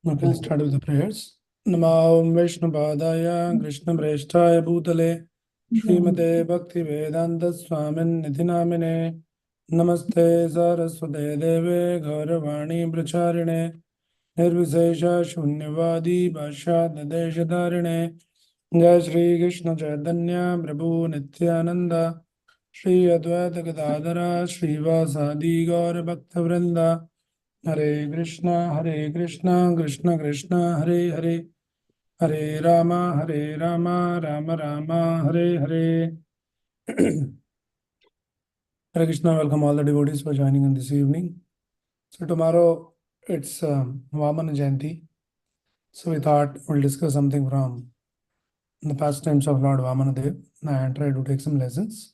Okay, let's start with the prayers. Namo Vishnupadaya Krishna Prestaya Bhutale Srimate Bhakti Vedanta Swamin Nithinamine Namaste Saraswate Deve Gauravani Pracharine Nirvisesha Shunyavadi Bhasha Dadeshadarine Jai Shri Krishna Chaitanya Prabhu Nityananda Shri Advaita Gadadara Shri Vasadi Gaura Bhakta Vrinda Hare Krishna, Krishna Krishna, Hare Hare, Hare Rama, Rama Rama, Hare Hare. Hare Krishna, welcome all the devotees for joining in this evening. So tomorrow it's Vamana Jayanti. So we thought we'll discuss something from the pastimes of Lord Vamana Dev and try to take some lessons.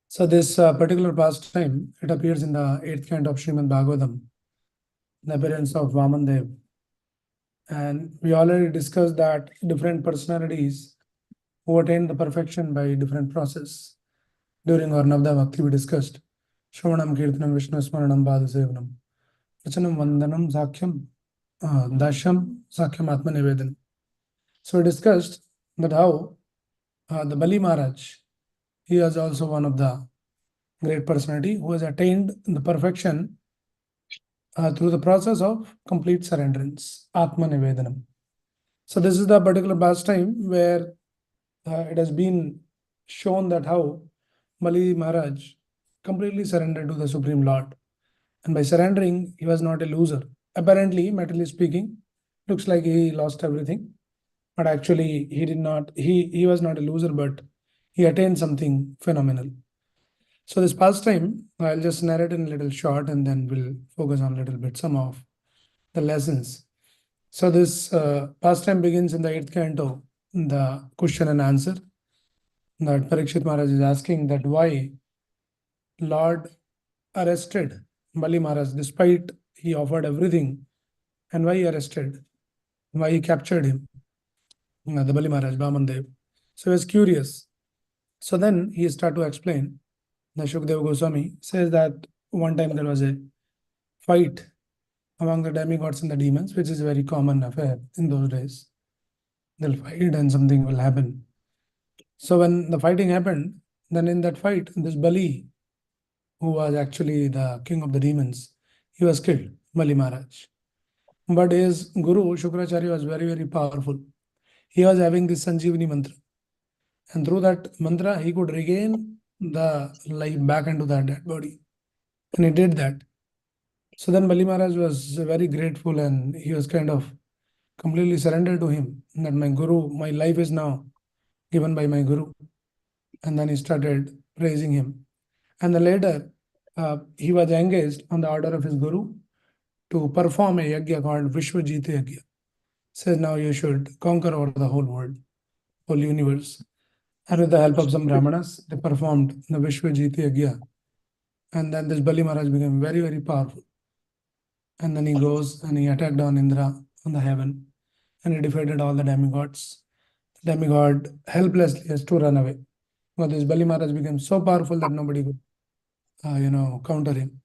So this particular pastime, it appears in the 8th canto of Srimad Bhagavatam, the appearance of Vamana Dev. And we already discussed that different personalities who attain the perfection by different process. During our Navda Bhakti, we discussed Shravanam, Kirtanam, Vishnu Smaranam, Bhadasevanam, Vachanam, Vandanam, Sakhyam, Dasham, Sakhyam, Atma Nivedanam. So we discussed that how the Bali Maharaj, he is also one of the great personality who has attained the perfection through the process of complete surrenderance, Atma Nivedanam. So this is the particular pastime where it has been shown that how Bali Maharaj completely surrendered to the Supreme Lord. And by surrendering, he was not a loser. Apparently, materially speaking, looks like he lost everything. But actually, he did not, he was not a loser, but he attained something phenomenal. So this pastime, I'll just narrate in a little short and then we'll focus on a little bit some of the lessons. So this pastime begins in the 8th canto, the question and answer. That Parikshit Maharaj is asking that why Lord arrested Bali Maharaj despite he offered everything, and why he arrested, why he captured him, the Bali Maharaj, Vamandev. So he was curious. So then he started to explain. The Shukdev Goswami says that one time there was a fight among the demigods and the demons, which is a very common affair in those days. They'll fight and something will happen. So when the fighting happened, then in that fight, this Bali, who was actually the king of the demons, he was killed, Bali Maharaj. But his guru, Shukracharya, was very, very powerful. He was having this Sanjeevani mantra. And through that mantra, he could regain the life back into that dead body. And he did that. So then Bali Maharaj was very grateful and he was kind of completely surrendered to him. That my guru, my life is now given by my guru. And then he started praising him. And then later, he was engaged on the order of his guru to perform a yajna called Vishwajita Yajna. Says now you should conquer over the whole world, whole universe. And with the help of some Brahmanas, they performed the Vishwajita Yajna. And then this Bali Maharaj became very, very powerful. And then he goes and he attacked on Indra on the heaven. And he defeated all the demigods. The demigod helplessly has to run away. But this Bali Maharaj became so powerful that nobody could, counter him.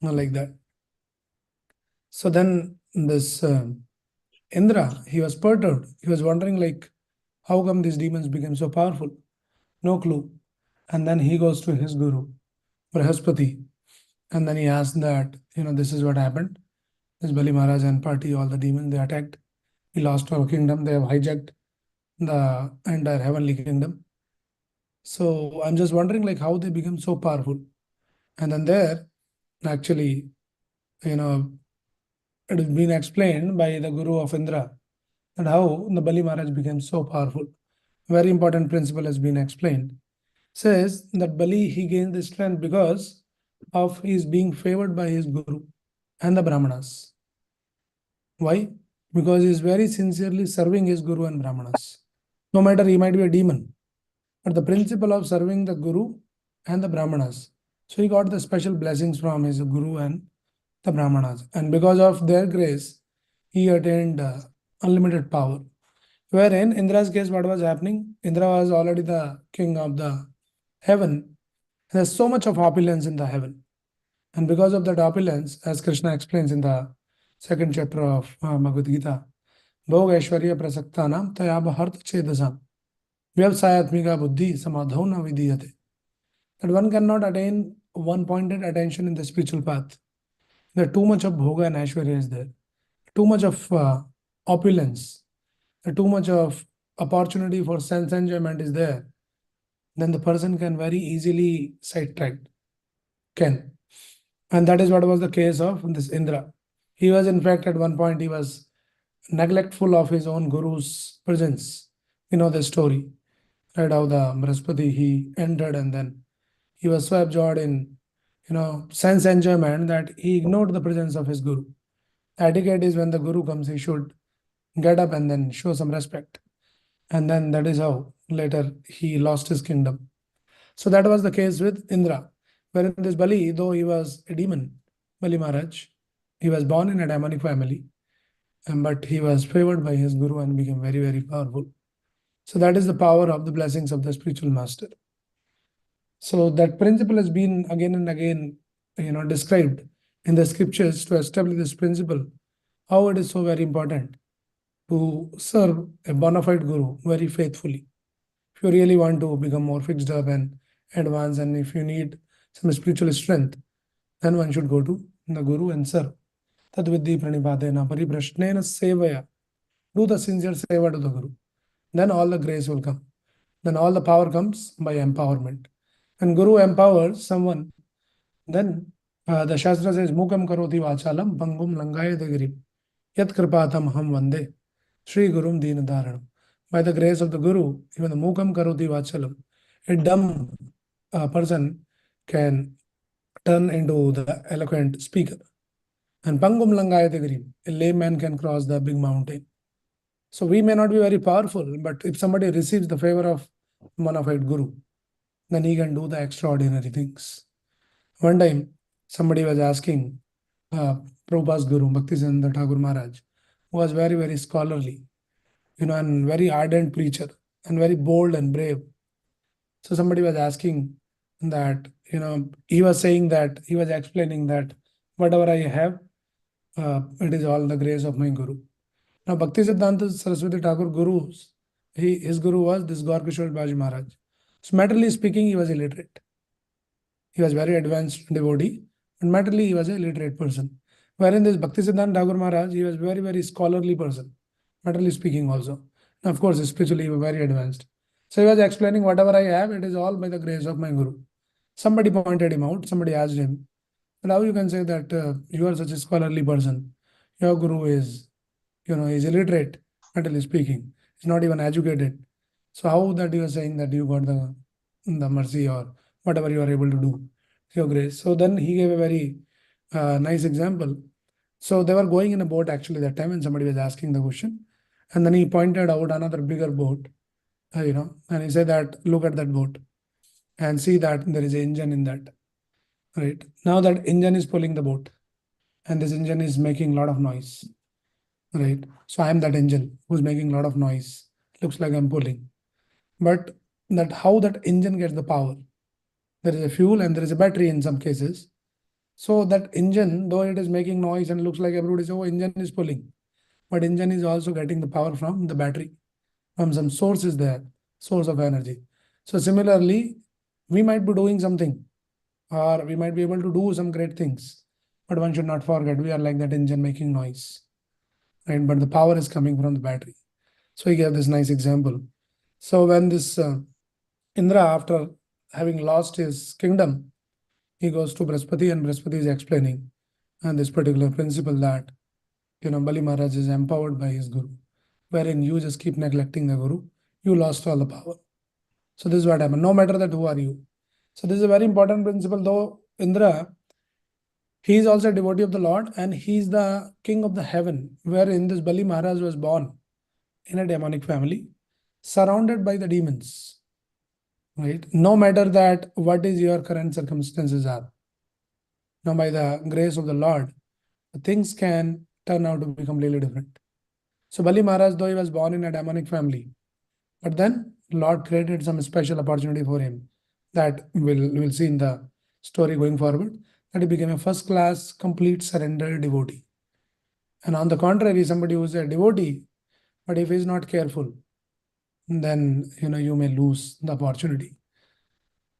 Not like that. So then this Indra, he was perturbed. He was wondering like, how come these demons became so powerful? No clue. And then he goes to his guru, Brahaspati. And then he asked that, this is what happened. This Bali Maharaj and party, all the demons, they attacked. We lost our kingdom. They have hijacked the entire heavenly kingdom. So I'm just wondering like how they become so powerful. And then there, actually, it has been explained by the guru of Indra that how the Bali Maharaj became so powerful. Very important principle has been explained. Says that Bali, he gained this strength because of his being favored by his guru and the Brahmanas. Why? Because he is very sincerely serving his guru and Brahmanas. No matter he might be a demon, but the principle of serving the guru and the Brahmanas. So he got the special blessings from his guru and the Brahmanas. And because of their grace, he attained unlimited power. Wherein Indra's case, what was happening? Indra was already the king of the heaven. There's so much of opulence in the heaven. And because of that opulence, as Krishna explains in the second chapter of Bhagavad Gita, Bhog Aishwarya Prasaktanam Tayabharta Chedasam Vyavsayatmika Buddhi Samadho na Vidiyate. That one cannot attain one pointed attention in the spiritual path. There too much of bhoga and aishwarya is there, too much of opulence, too much of opportunity for sense enjoyment is there, then the person can very easily sidetrack. Can. And that is what was the case of this Indra. He was, in fact, at one point, he was neglectful of his own guru's presence. You know the story, right? How the Brahaspati, he entered and then he was so absorbed in, sense enjoyment that he ignored the presence of his guru. The etiquette is when the guru comes, he should get up and then show some respect. And then that is how later he lost his kingdom. So that was the case with Indra. Wherein this Bali, though he was a demon, Bali Maharaj, he was born in a demonic family, but he was favored by his guru and became very, very powerful. So that is the power of the blessings of the spiritual master. So that principle has been again and again, described in the scriptures to establish this principle, how it is so very important to serve a bona fide guru very faithfully. If you really want to become more fixed up and advance, and if you need some spiritual strength, then one should go to the guru and serve. Tad vidhi pranipadena pariprashnena sevaya. Do the sincere seva to the guru. Then all the grace will come. Then all the power comes by empowerment. When guru empowers someone, then the Shastra says, Mukam karoti vachalam pangum langaya degiri. Yat kripatam ham vande. Sri Gurum Deenadaranam. By the grace of the Guru, even the Mukam Karoti Vachalam, a dumb person can turn into the eloquent speaker. And Pangum Langayatagrim, a layman can cross the big mountain. So we may not be very powerful, but if somebody receives the favor of bona fide Guru, then he can do the extraordinary things. One time, somebody was asking Prabhupada's Guru, Bhaktisiddhanta Thakur Maharaj, who was very, very scholarly, and very ardent preacher and very bold and brave. So somebody was asking that, he was saying that, he was explaining that whatever I have, it is all the grace of my Guru. Now, Bhaktisiddhanta Saraswati Thakur Gurus, his Guru was this Gaurkishore Baji Maharaj. So materially speaking, he was illiterate. He was very advanced devotee, but materially he was a literate person. Wherein this Bhaktisiddhanta Thakur Maharaj, he was very, very scholarly person, materially speaking also. And of course, spiritually, he was very advanced. So he was explaining whatever I have, it is all by the grace of my Guru. Somebody pointed him out, somebody asked him, how you can say that you are such a scholarly person? Your Guru is, is illiterate, materially speaking. He's not even educated. So how that you are saying that you got the mercy or whatever you are able to do, your grace? So then he gave a very nice example. So they were going in a boat actually that time, and somebody was asking the question. And then he pointed out another bigger boat, and he said that, look at that boat and see that there is an engine in that. Right. Now that engine is pulling the boat, and this engine is making a lot of noise. Right. So I am that engine who's making a lot of noise. Looks like I'm pulling. But that how that engine gets the power. There is a fuel and there is a battery in some cases. So that engine, though it is making noise and looks like everybody says, oh, engine is pulling. But engine is also getting the power from the battery. From some source is there, source of energy. So similarly, we might be doing something, or we might be able to do some great things. But one should not forget, we are like that engine making noise. Right? But the power is coming from the battery. So he gave this nice example. So when this Indra, after having lost his kingdom, he goes to Brahaspati, and Brahaspati is explaining this particular principle that, Bali Maharaj is empowered by his Guru, wherein you just keep neglecting the Guru, you lost all the power. So this is what happened. No matter that who are you. So this is a very important principle, though Indra, he is also a devotee of the Lord, and he is the king of the heaven, wherein this Bali Maharaj was born in a demonic family, surrounded by the demons. Right? No matter that what is your current circumstances are. Now, by the grace of the Lord, things can turn out to be completely different. So Bali Maharaj, though he was born in a demonic family, but then Lord created some special opportunity for him that we'll see in the story going forward. that he became a first class, complete surrender devotee. And on the contrary, somebody who is a devotee, but if he is not careful, then you may lose the opportunity.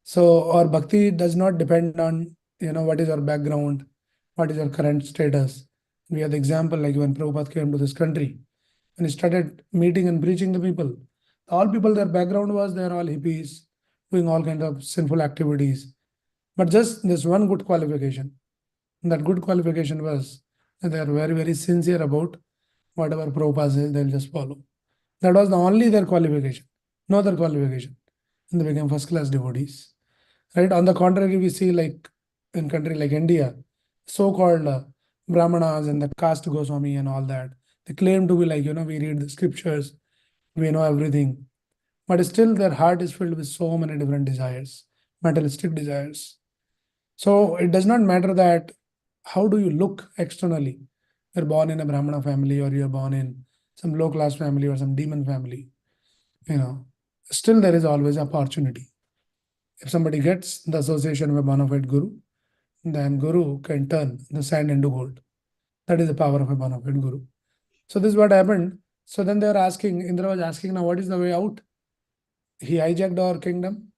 So our bhakti does not depend on what is our background, what is our current status. We have the example like when Prabhupada came to this country and he started meeting and preaching the people. All people, their background was they're all hippies, doing all kinds of sinful activities. But just this one good qualification. That good qualification was that they are very, very sincere about whatever Prabhupada says, they'll just follow. That was the only their qualification, no other qualification. And they became first class devotees. Right? On the contrary, we see like in country like India, so-called Brahmanas and the caste Goswami and all that. They claim to be like, we read the scriptures, we know everything. But still their heart is filled with so many different desires, materialistic desires. So it does not matter that how do you look externally. You're born in a Brahmana family or you're born in some low-class family or some demon family. Still there is always opportunity. If somebody gets the association of a bona fide guru, then guru can turn the sand into gold. That is the power of a bona fide guru. So this is what happened. So then they were asking, Indra was asking, now what is the way out? He hijacked our kingdom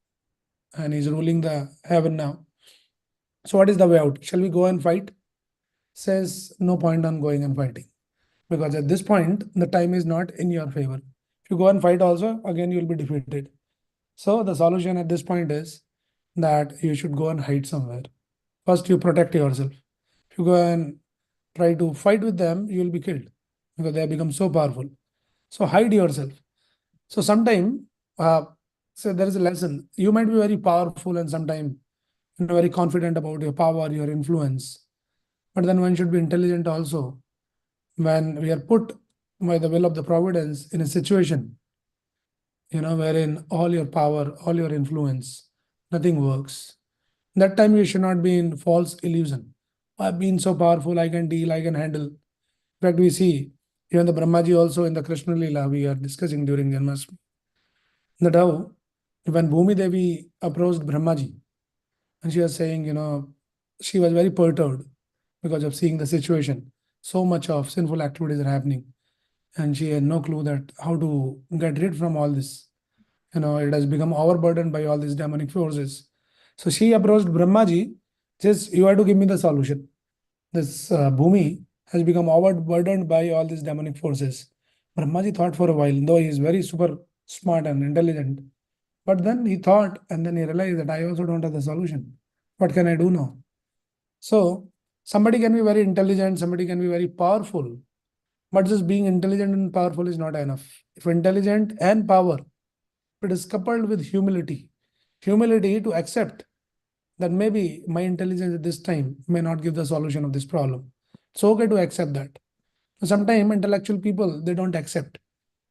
and he's ruling the heaven now. So what is the way out? Shall we go and fight? Says no point on going and fighting. Because at this point, the time is not in your favor. If you go and fight also, again you will be defeated. So the solution at this point is that you should go and hide somewhere. First, you protect yourself. If you go and try to fight with them, you will be killed because they have become so powerful. So hide yourself. So sometime, so there is a lesson. You might be very powerful and sometimes very confident about your power, your influence. But then one should be intelligent also. When we are put by the will of the providence in a situation, wherein all your power, all your influence, nothing works. That time you should not be in false illusion. I've been so powerful, I can deal, I can handle. In fact, we see even the Brahmaji also in the Krishna Lila we are discussing during Janmashtami. That how when Bhumi Devi approached Brahmaji and she was saying, she was very perturbed because of seeing the situation. So much of sinful activities are happening. And she had no clue that how to get rid from all this. It has become overburdened by all these demonic forces. So she approached Brahmaji, just you have to give me the solution. This Bhumi has become overburdened by all these demonic forces. Brahmaji thought for a while, though he is very super smart and intelligent. But then he thought, and then he realized that I also don't have the solution. What can I do now? So somebody can be very intelligent, somebody can be very powerful, but just being intelligent and powerful is not enough. If intelligent and power, it is coupled with humility to accept that maybe my intelligence at this time may not give the solution of this problem. It's okay to accept that. Sometimes intellectual people, they don't accept.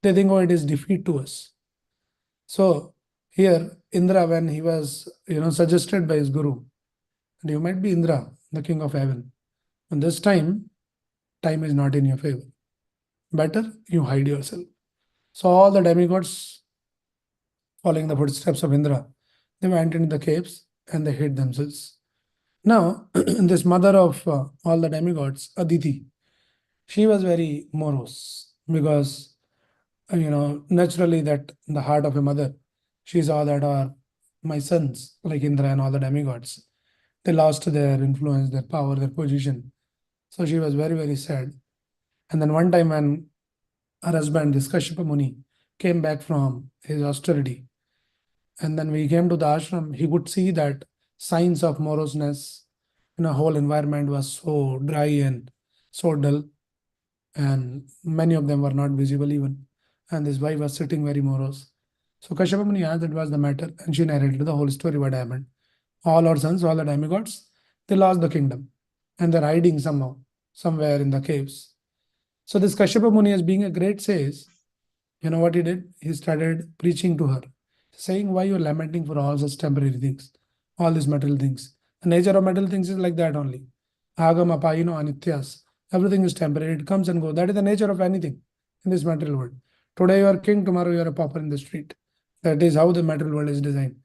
They think, oh, it is defeat to us. So here, Indra, when he was, suggested by his guru, and you might be Indra, the king of heaven. And this time is not in your favor. Better you hide yourself. So all the demigods, following the footsteps of Indra, they went into the caves and they hid themselves. Now, this mother of all the demigods, Aditi, she was very morose because, naturally that in the heart of a mother, she saw that my sons, like Indra and all the demigods, they lost their influence, their power, their position. So she was very, very sad. And then one time when her husband, this Kashyapa Muni, came back from his austerity, and then we came to the ashram, he could see that signs of moroseness. Whole environment was so dry and so dull, and many of them were not visible even. And his wife was sitting very morose. So Kashyapa Muni asked that was the matter, and she narrated the whole story what happened. All our sons, all the demigods, they lost the kingdom, and they're hiding somehow, somewhere in the caves. So this Kashyapa Muni, as being a great sage, what he did? He started preaching to her, saying, why you're lamenting for all such temporary things, all these material things. The nature of material things is like that only. Agam apayino anityas. Everything is temporary. It comes and goes. That is the nature of anything in this material world. Today you are king, tomorrow you are a pauper in the street. That is how the material world is designed.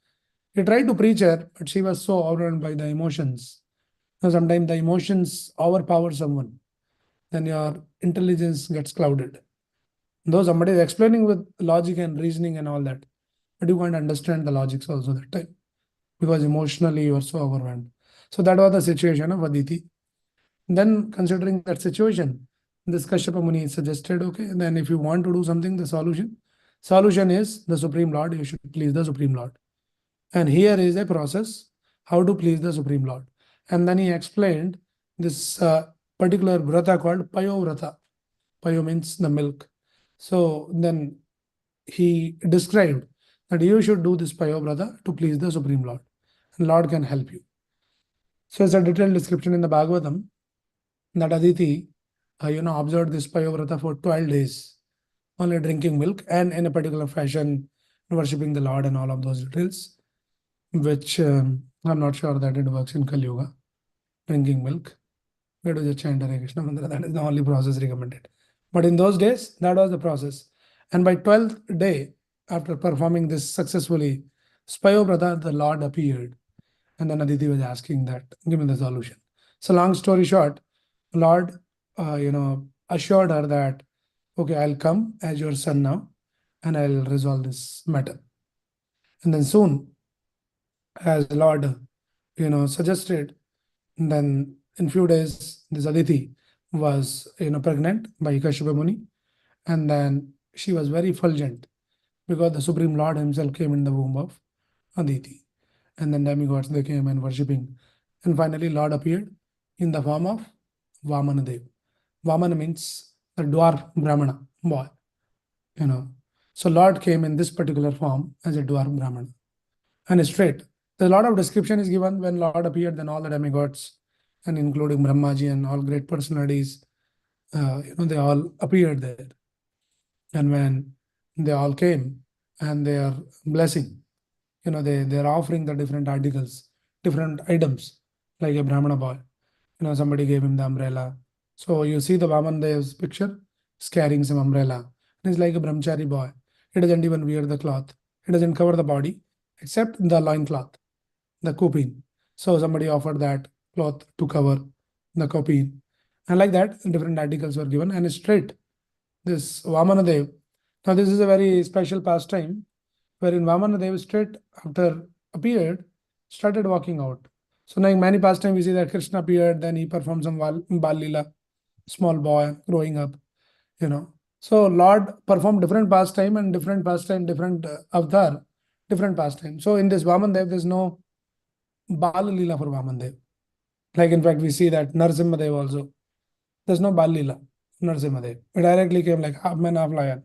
He tried to preach her, but she was so overwhelmed by the emotions Now, sometimes the emotions overpower someone, then your intelligence gets clouded. Though somebody is explaining with logic and reasoning and all that, but you can't understand the logics also that time because emotionally you are so overwhelmed. So that was the situation of Aditi. Then, considering that situation, this Kashyapa Muni suggested, okay, then if you want to do something, the solution is the Supreme Lord. You should please the Supreme Lord. And here is a process how to please the Supreme Lord. And then he explained this particular vrata called Payo Vrata. Payo means the milk. So then he described that you should do this Payo Vrata to please the Supreme Lord. And Lord can help you. So it's a detailed description in the Bhagavatam that Aditi, observed this Payovrata for 12 days, only drinking milk and in a particular fashion, worshipping the Lord and all of those details, which I'm not sure that it works in Kali Yuga, drinking milk. We do just chant Hare Krishna mantra. That is the only process recommended. But in those days, that was the process. And by 12th day, after performing this successfully, Spayovrata, the Lord appeared. And then Aditi was asking that, give me the solution. So long story short, Lord, assured her that, okay, I'll come as your son now, and I'll resolve this matter. And then soon, as Lord, suggested, then in few days, this Aditi was, pregnant by Kashyapa Muni, and then she was very fulgent because the Supreme Lord himself came in the womb of Aditi. And then demigods, they came and worshipping. And finally, Lord appeared in the form of Vamana Dev. Vamana means the dwarf Brahmana boy, So Lord came in this particular form as a dwarf Brahmana. And straight, a lot of description is given when Lord appeared, then all the demigods, and including Brahmaji and all great personalities, they all appeared there. And when they all came and they are blessing, they're offering the different articles, different items, like a Brahmana boy. Somebody gave him the umbrella. So you see the Vaman Dev's picture, he's carrying some umbrella. And he's like a brahmachari boy. He doesn't even wear the cloth. He doesn't cover the body except the loin cloth, the kupin. So somebody offered that cloth to cover the kupin. And like that, different articles were given. And straight, this Vamana Dev. Now, this is a very special pastime wherein Vamana Dev straight after appeared, started walking out. So now in many pastimes we see that Krishna appeared, then he performed some Bal Lila, small boy growing up, So Lord performed different pastime and different pastime, different avatar, different pastime. So in this Vaman Dev, there's no Bal Lila for Vaman Dev. Like in fact, we see that Narsimha Dev also. There's no Bal Lila, Narsimha Dev. It directly came like half man, half lion.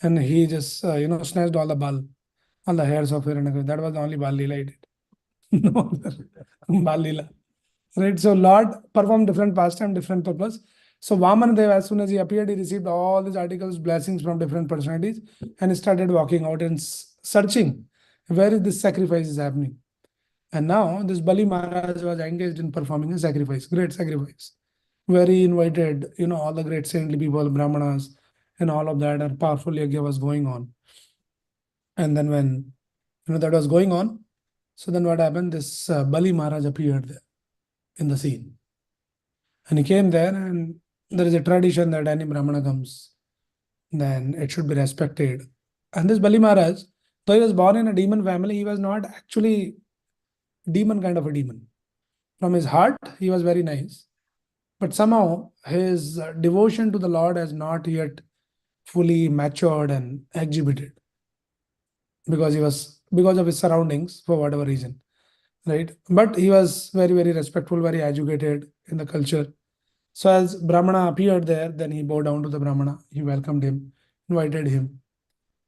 And he just, snatched all the bal, all the hairs of Hiranyakashipu. That was the only Bal Lila he did. No other Bal Lila. Right? So Lord performed different pastime, different purpose. So Vamana Dev, as soon as he appeared, he received all these articles, blessings from different personalities, and he started walking out and searching where is this sacrifice is happening. And now this Bali Maharaj was engaged in performing a sacrifice, great sacrifice, where he invited, all the great saintly people, Brahmanas, and all of that, and powerful yajna was going on. And then when that was going on, so then what happened? This Bali Maharaj appeared there in the scene. And he came there, and there is a tradition that any Brahmana comes, then it should be respected. And this Bali Maharaj, though he was born in a demon family, he was not actually demon kind of a demon. From his heart, he was very nice. But somehow his devotion to the Lord has not yet fully matured and exhibited because of his surroundings for whatever reason. Right? But he was very, very respectful, very educated in the culture. So as Brahmana appeared there, then he bowed down to the Brahmana. He welcomed him, invited him,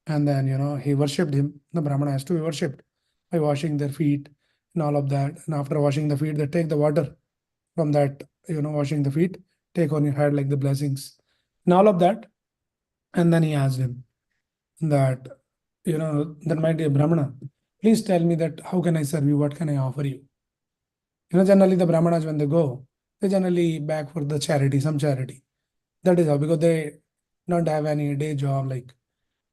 and then he worshipped him. The Brahmana has to be worshipped by washing their feet and all of that. And after washing the feet, they take the water from that, washing the feet, take on your head like the blessings and all of that. And then he asked him that, then my dear Brahmana, please tell me that how can I serve you? What can I offer you? Generally the Brahmanas, when they go, they generally beg for the charity, some charity. That is how, because they don't have any day job, like,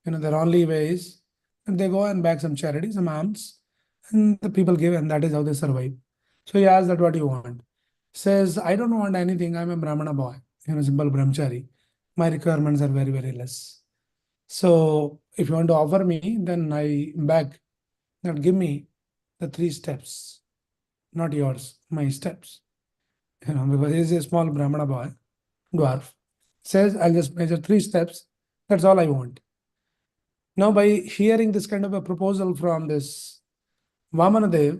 their only way is, and they go and beg some charity, some alms, and the people give, and that is how they survive. So he asked that, what do you want? says, I don't want anything. I'm a Brahmana boy, simple brahmachari. My requirements are very, very less. So if you want to offer me, then I beg that give me the 3 steps, not yours, my steps. Because he's a small Brahmana boy, dwarf, says, I'll just measure 3 steps. That's all I want. Now, by hearing this kind of a proposal from this Vamana Dev,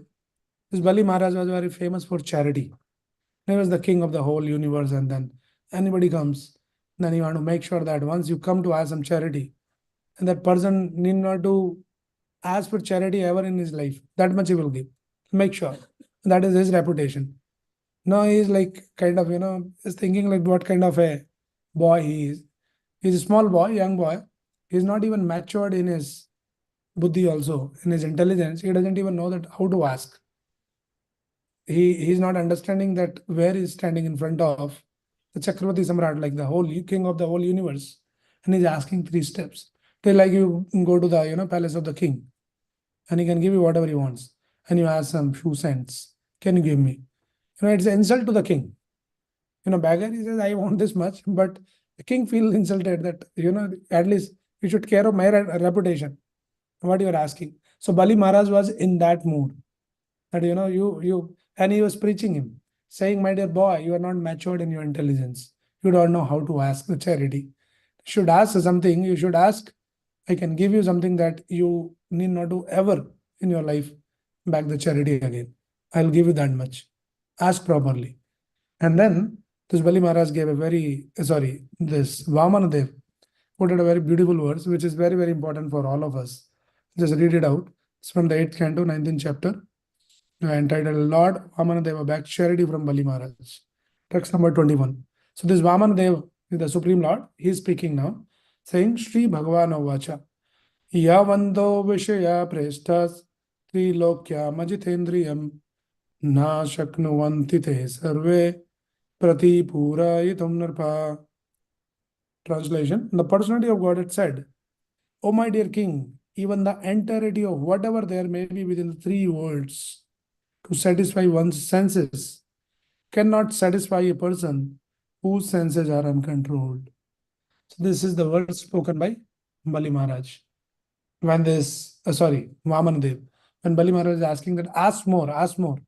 this Bali Maharaj was very famous for charity. He was the king of the whole universe, and then anybody comes, then you want to make sure that once you come to ask some charity, and that person need not to ask for charity ever in his life. That much he will give. Make sure. That is his reputation. Now he is like kind of, is thinking like what kind of a boy he is. He's a small boy, young boy. He's not even matured in his buddhi also, in his intelligence. He doesn't even know that how to ask. He's not understanding that where he's standing in front of the Chakravarti Samrat, like the whole king of the whole universe. And he's asking 3 steps. Till like you go to the palace of the king, and he can give you whatever he wants. And you ask some few cents. Can you give me? It's an insult to the king. Beggar, he says, I want this much, but the king feels insulted that, at least you should care of my reputation, what you're asking. So Bali Maharaj was in that mood that, and he was preaching him, saying, my dear boy, you are not matured in your intelligence. You don't know how to ask the charity. You should ask something, you should ask, I can give you something that you need not to ever in your life back the charity again. I'll give you that much. Ask properly. And then this Bali Maharaj gave this Vamana Dev quoted a very beautiful verse, which is very, very important for all of us. Just read it out. It's from the 8th canto, 19th chapter, entitled Lord Vamana Deva back charity from Bali Maharaj. Text number 21. So this Vamana Dev is the Supreme Lord. He is speaking now, saying, Shri Bhagavan Vacha. Yavando Vishaya Preshtas Trilokya Majitendriyam Na Shaknuvanti Te Sarve Prati Purayitam Narpa. Translation. The personality of God had said, O my dear king, even the entirety of whatever there may be within the 3 worlds to satisfy one's senses cannot satisfy a person whose senses are uncontrolled. So this is the word spoken by Bali Maharaj. When Vamana Dev, when Bali Maharaj is asking that, ask more, ask more.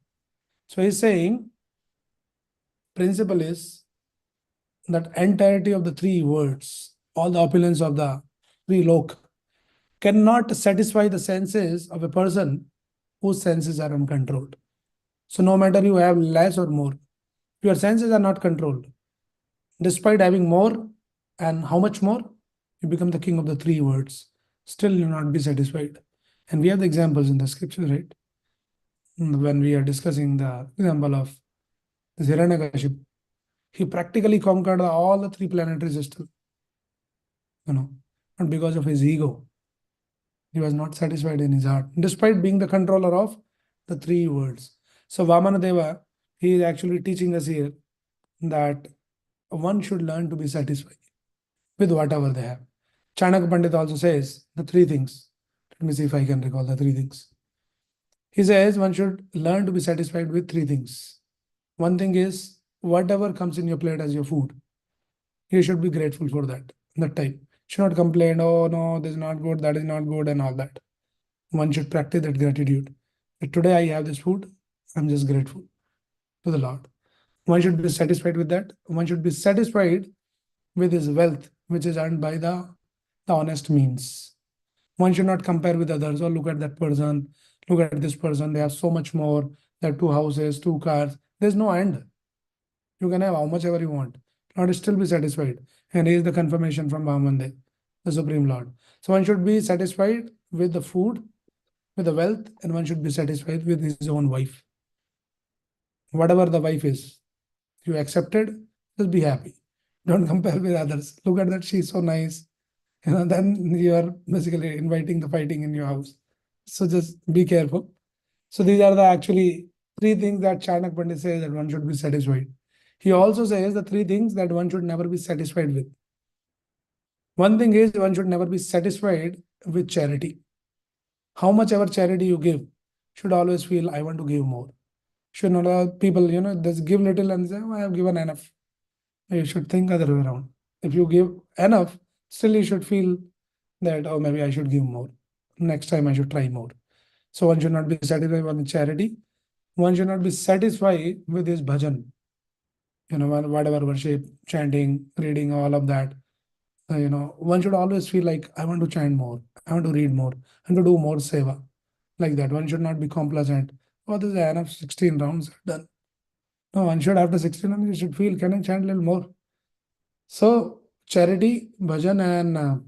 So he's saying, principle is that entirety of the 3 worlds, all the opulence of the 3 lok, cannot satisfy the senses of a person whose senses are uncontrolled. So no matter you have less or more, your senses are not controlled. Despite having more, and how much more, you become the king of the 3 worlds. Still you will not be satisfied. And we have the examples in the scripture, right? When we are discussing the example of Hiranyakashipu, he practically conquered all the 3 planetary systems. Not because of his ego. He was not satisfied in his heart, despite being the controller of the 3 worlds. So Vamana Deva, he is actually teaching us here that one should learn to be satisfied with whatever they have. Chanakya Pandit also says the 3 things. Let me see if I can recall the 3 things. He says one should learn to be satisfied with 3 things. One thing is, whatever comes in your plate as your food, you should be grateful for that time. You should not complain, oh no, this is not good, that is not good, and all that. One should practice that gratitude. That today I have this food, I'm just grateful to the Lord. One should be satisfied with that. One should be satisfied with his wealth, which is earned by the honest means. One should not compare with others. Or look at that person, look at this person, they have so much more. They have 2 houses, 2 cars. There's no end. You can have how much ever you want. Lord still be satisfied. And here is the confirmation from Vamana, the Supreme Lord. So one should be satisfied with the food, with the wealth, and one should be satisfied with his own wife. Whatever the wife is, you accepted, just be happy. Don't compare with others. Look at that, she's so nice. Then you are basically inviting the fighting in your house. So just be careful. So these are the actually 3 things that Chanakya Pandit says that one should be satisfied. He also says the 3 things that one should never be satisfied with. One thing is, one should never be satisfied with charity. How much ever charity you give, should always feel, I want to give more. Should not allow people, just give little and say, oh, I have given enough. You should think other way around. If you give enough, still you should feel that, oh, maybe I should give more. Next time I should try more. So one should not be satisfied with charity. One should not be satisfied with his bhajan. Whatever worship, chanting, reading, all of that. One should always feel like, I want to chant more, I want to read more, and to do more seva. Like that. One should not be complacent. Oh, this is enough, 16 rounds done. No, one should, after 16 rounds, you should feel, can I chant a little more? So, charity, bhajan, and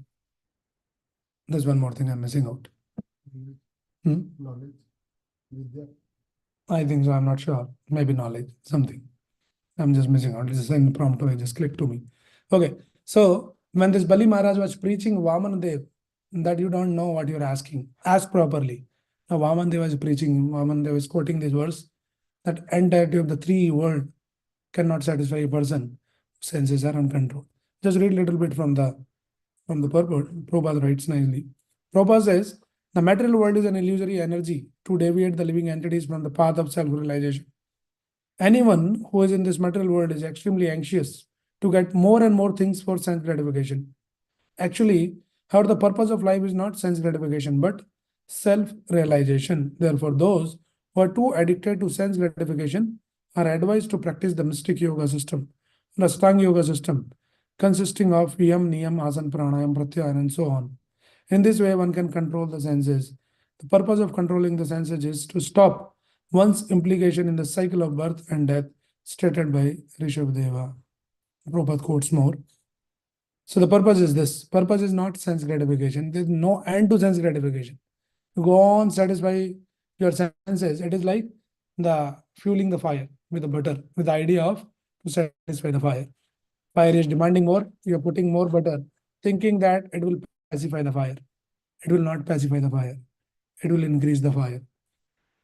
there's one more thing I'm missing out. Knowledge. I think so, I'm not sure. Maybe knowledge, something. I'm just missing out. This is an impromptu, it just clicked to me. Okay, so when this Bali Maharaj was preaching Vamana Dev, that you don't know what you're asking, ask properly. Now Vamana Dev was preaching, Vamana Dev is quoting this verse, that entirety of the three world cannot satisfy a person. Senses are uncontrolled. Just read a little bit from the purport. Prabhupada writes nicely. Prabhupada says, the material world is an illusory energy to deviate the living entities from the path of self-realization. Anyone who is in this material world is extremely anxious to get more and more things for sense gratification. Actually, however, the purpose of life is not sense gratification, but self-realization. Therefore, those who are too addicted to sense gratification are advised to practice the mystic yoga system, the Ashtanga yoga system, consisting of yam, niyam, asana, pranayam, pratyahara, and so on. In this way, one can control the senses. The purpose of controlling the senses is to stop one's implication in the cycle of birth and death, stated by Rishabhdeva. Prabhupada quotes more. So the purpose is this. Purpose is not sense gratification. There's no end to sense gratification. You go on satisfy your senses. It is like the fueling the fire with the butter, with the idea of to satisfy the fire. Fire is demanding more. You're putting more butter, thinking that it will pacify the fire. It will not pacify the fire. It will increase the fire.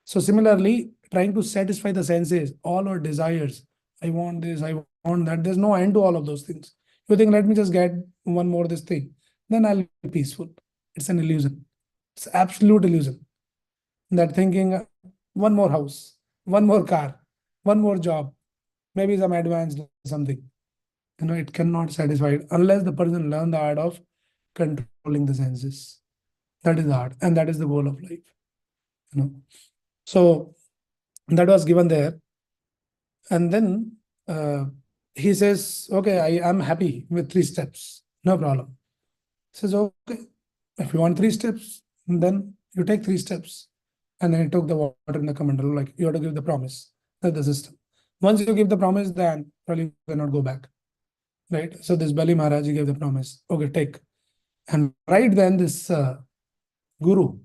So similarly, trying to satisfy the senses, all our desires. I want this, I want that. There's no end to all of those things. You think, let me just get one more this thing, then I'll be peaceful. It's an illusion. It's absolute illusion. That thinking, one more house, one more car, one more job, maybe some advanced something. It cannot satisfy it unless the person learn the art of controlling the senses. That is the art, and that is the goal of life. So that was given there. And then he says, okay, I am happy with 3 steps. No problem. He says, okay, if you want 3 steps, then you take 3 steps. And then he took the water in the commanderoo, like you have to give the promise. That's the system. Once you give the promise, then probably you cannot go back. Right? So this Bali Maharaj, he gave the promise. Okay, take. And right then this guru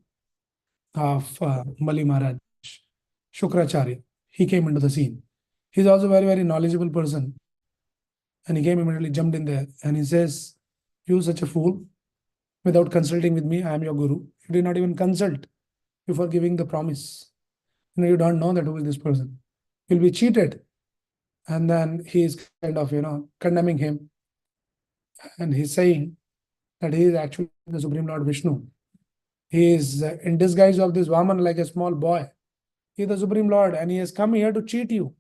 of Bali Maharaj, Shukracharya, he came into the scene. He's also a very, very knowledgeable person. And he came immediately, jumped in there, and he says, you such a fool, without consulting with me, I am your guru. You did not even consult before giving the promise. You don't know that who is this person. You'll be cheated. And then he is kind of, condemning him. And he's saying that he is actually the Supreme Lord Vishnu. He is in disguise of this Vamana like a small boy. He is the Supreme Lord, and he has come here to cheat you.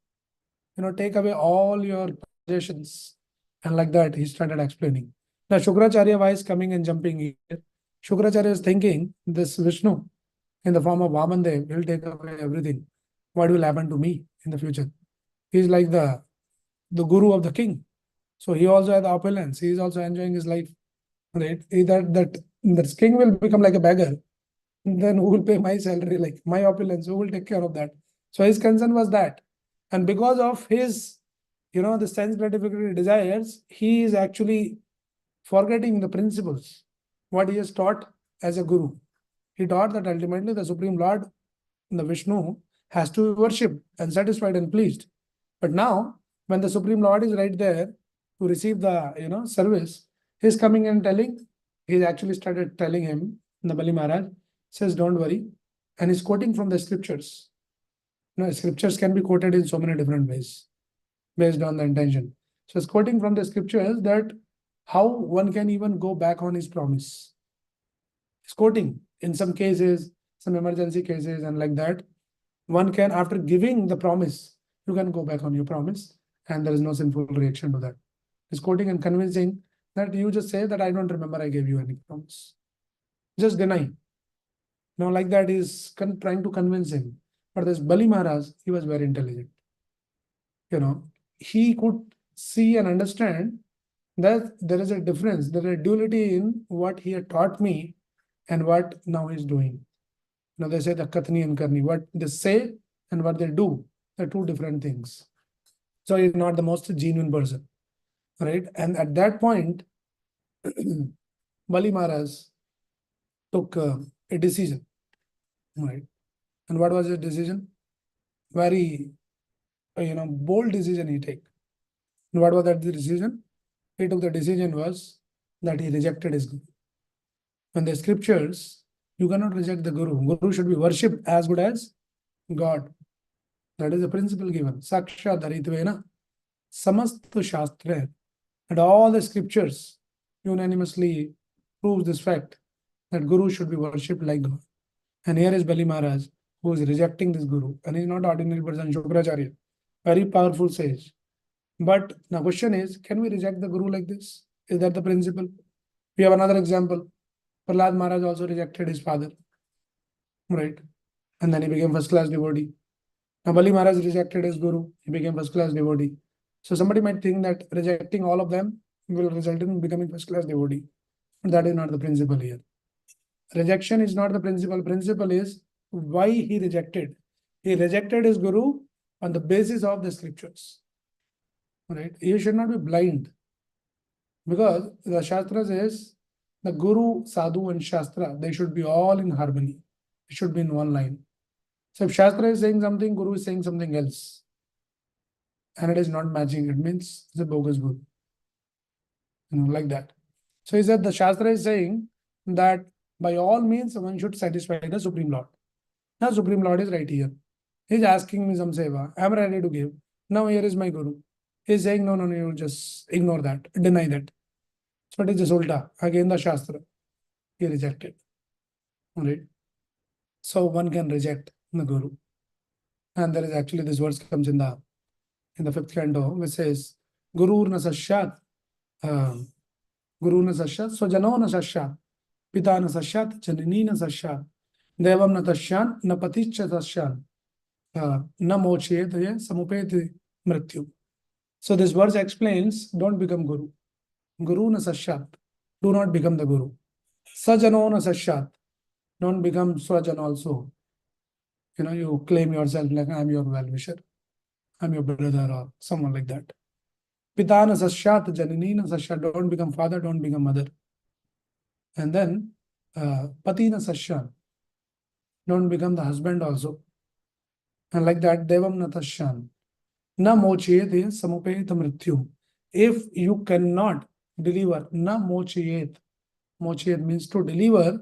Take away all your possessions. And like that, he started explaining. Now, Shukracharya, why is coming and jumping here? Shukracharya is thinking, this Vishnu, in the form of Vamandev, will take away everything. What will happen to me in the future? He is like the guru of the king. So he also has the opulence. He is also enjoying his life. Right? That king will become like a beggar. Then who will pay my salary, like my opulence? Who will take care of that? So his concern was that. And because of his, the sense gratification desires, he is actually forgetting the principles, what he has taught as a guru. He taught that ultimately the Supreme Lord, the Vishnu, has to be worshipped and satisfied and pleased. But now, when the Supreme Lord is right there to receive the, service, he's coming and telling, he's actually started telling him, the Bali Maharaj says, don't worry. And he's quoting from the scriptures. Scriptures can be quoted in so many different ways based on the intention. So it's quoting from the scriptures that how one can even go back on his promise. It's quoting in some cases, some emergency cases and like that. one can, after giving the promise, you can go back on your promise, and there is no sinful reaction to that. He's quoting and convincing that you just say that I don't remember I gave you any promise. Just deny. Now, like that, he's trying to convince him. But this Bali Maharaj, he was very intelligent. He could see and understand that there is a difference, there is a duality in what he had taught me and what now he's doing. They say the Kathni and Karni, what they say and what they do, are two different things. So he's not the most genuine person, right? And at that point, Bali Maharaj took a decision, right? And what was his decision? Very, bold decision he take. And what was that decision? He took the decision was that he rejected his guru. In the scriptures, you cannot reject the guru. Guru should be worshipped as good as God. That is the principle given. Saksha Dharitvena Samastu Shastra. And all the scriptures unanimously proves this fact that Guru should be worshipped like God. And here is Bali Maharaj, who is rejecting this Guru. And he is not ordinary person, Shukracharya. Very powerful sage. But the question is, can we reject the Guru like this? Is that the principle? We have another example. Prahlad Maharaj also rejected his father. Right? And then he became first class devotee. Now Bali Maharaj rejected his Guru. He became first class devotee. So somebody might think that rejecting all of them will result in becoming first class devotee. But that is not the principle here. Rejection is not the principle. Principle is why he rejected. He rejected his Guru on the basis of the scriptures. Right? You should not be blind. Because the Shastra says the Guru, Sadhu and Shastra, they should be all in harmony. It should be in one line. So if Shastra is saying something, Guru is saying something else, and it is not matching, it means it's a bogus Guru. Like that. So he said the Shastra is saying that by all means one should satisfy the Supreme Lord. Now Supreme Lord is right here. He's asking me some seva. I'm ready to give. Now here is my Guru. He's saying, no, you just ignore that, deny that. So it is just ulta. Again the Shastra. He rejected. Right? So one can reject the Guru. And there is actually this verse comes in the fifth canto, which says, Guru na sasyat, Guru na sasyat, Swajano na sasyat, Pita na sasyat, Janini na sasyat, Devam na tasyan, na paticha tasyan, na mochet samupeti mrityu. So this verse explains, don't become Guru. Guru na sasyat, do not become the Guru. Sajano na sasyat, don't become Swajan also. You claim yourself like I'm your well-wisher, I'm your brother or someone like that. Pitana sasyat, Janini sasyat, don't become father, don't become mother. And then Patina sasyan, don't become the husband also. And like that, Devam natasyan, na mochiyet samupet mrityu. If you cannot deliver, na mochiyet, mochiyet means to deliver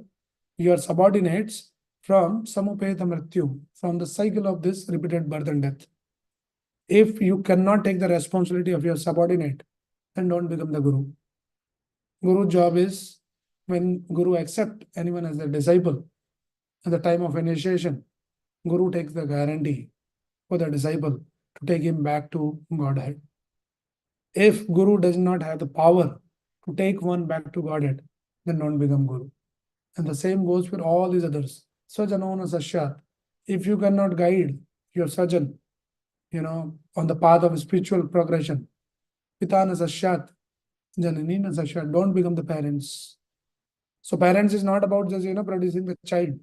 your subordinates from samupet mrityu, from the cycle of this repeated birth and death. If you cannot take the responsibility of your subordinate, then don't become the Guru. Guru's job is, when Guru accepts anyone as a disciple, at the time of initiation, Guru takes the guarantee for the disciple to take him back to Godhead. If Guru does not have the power to take one back to Godhead, then don't become Guru. And the same goes for all these others. Sajanona Sasyat. If you cannot guide your Sajan, on the path of spiritual progression, Pitana Sasyat, Jananina Sasyat, don't become the parents. So parents is not about just, producing the child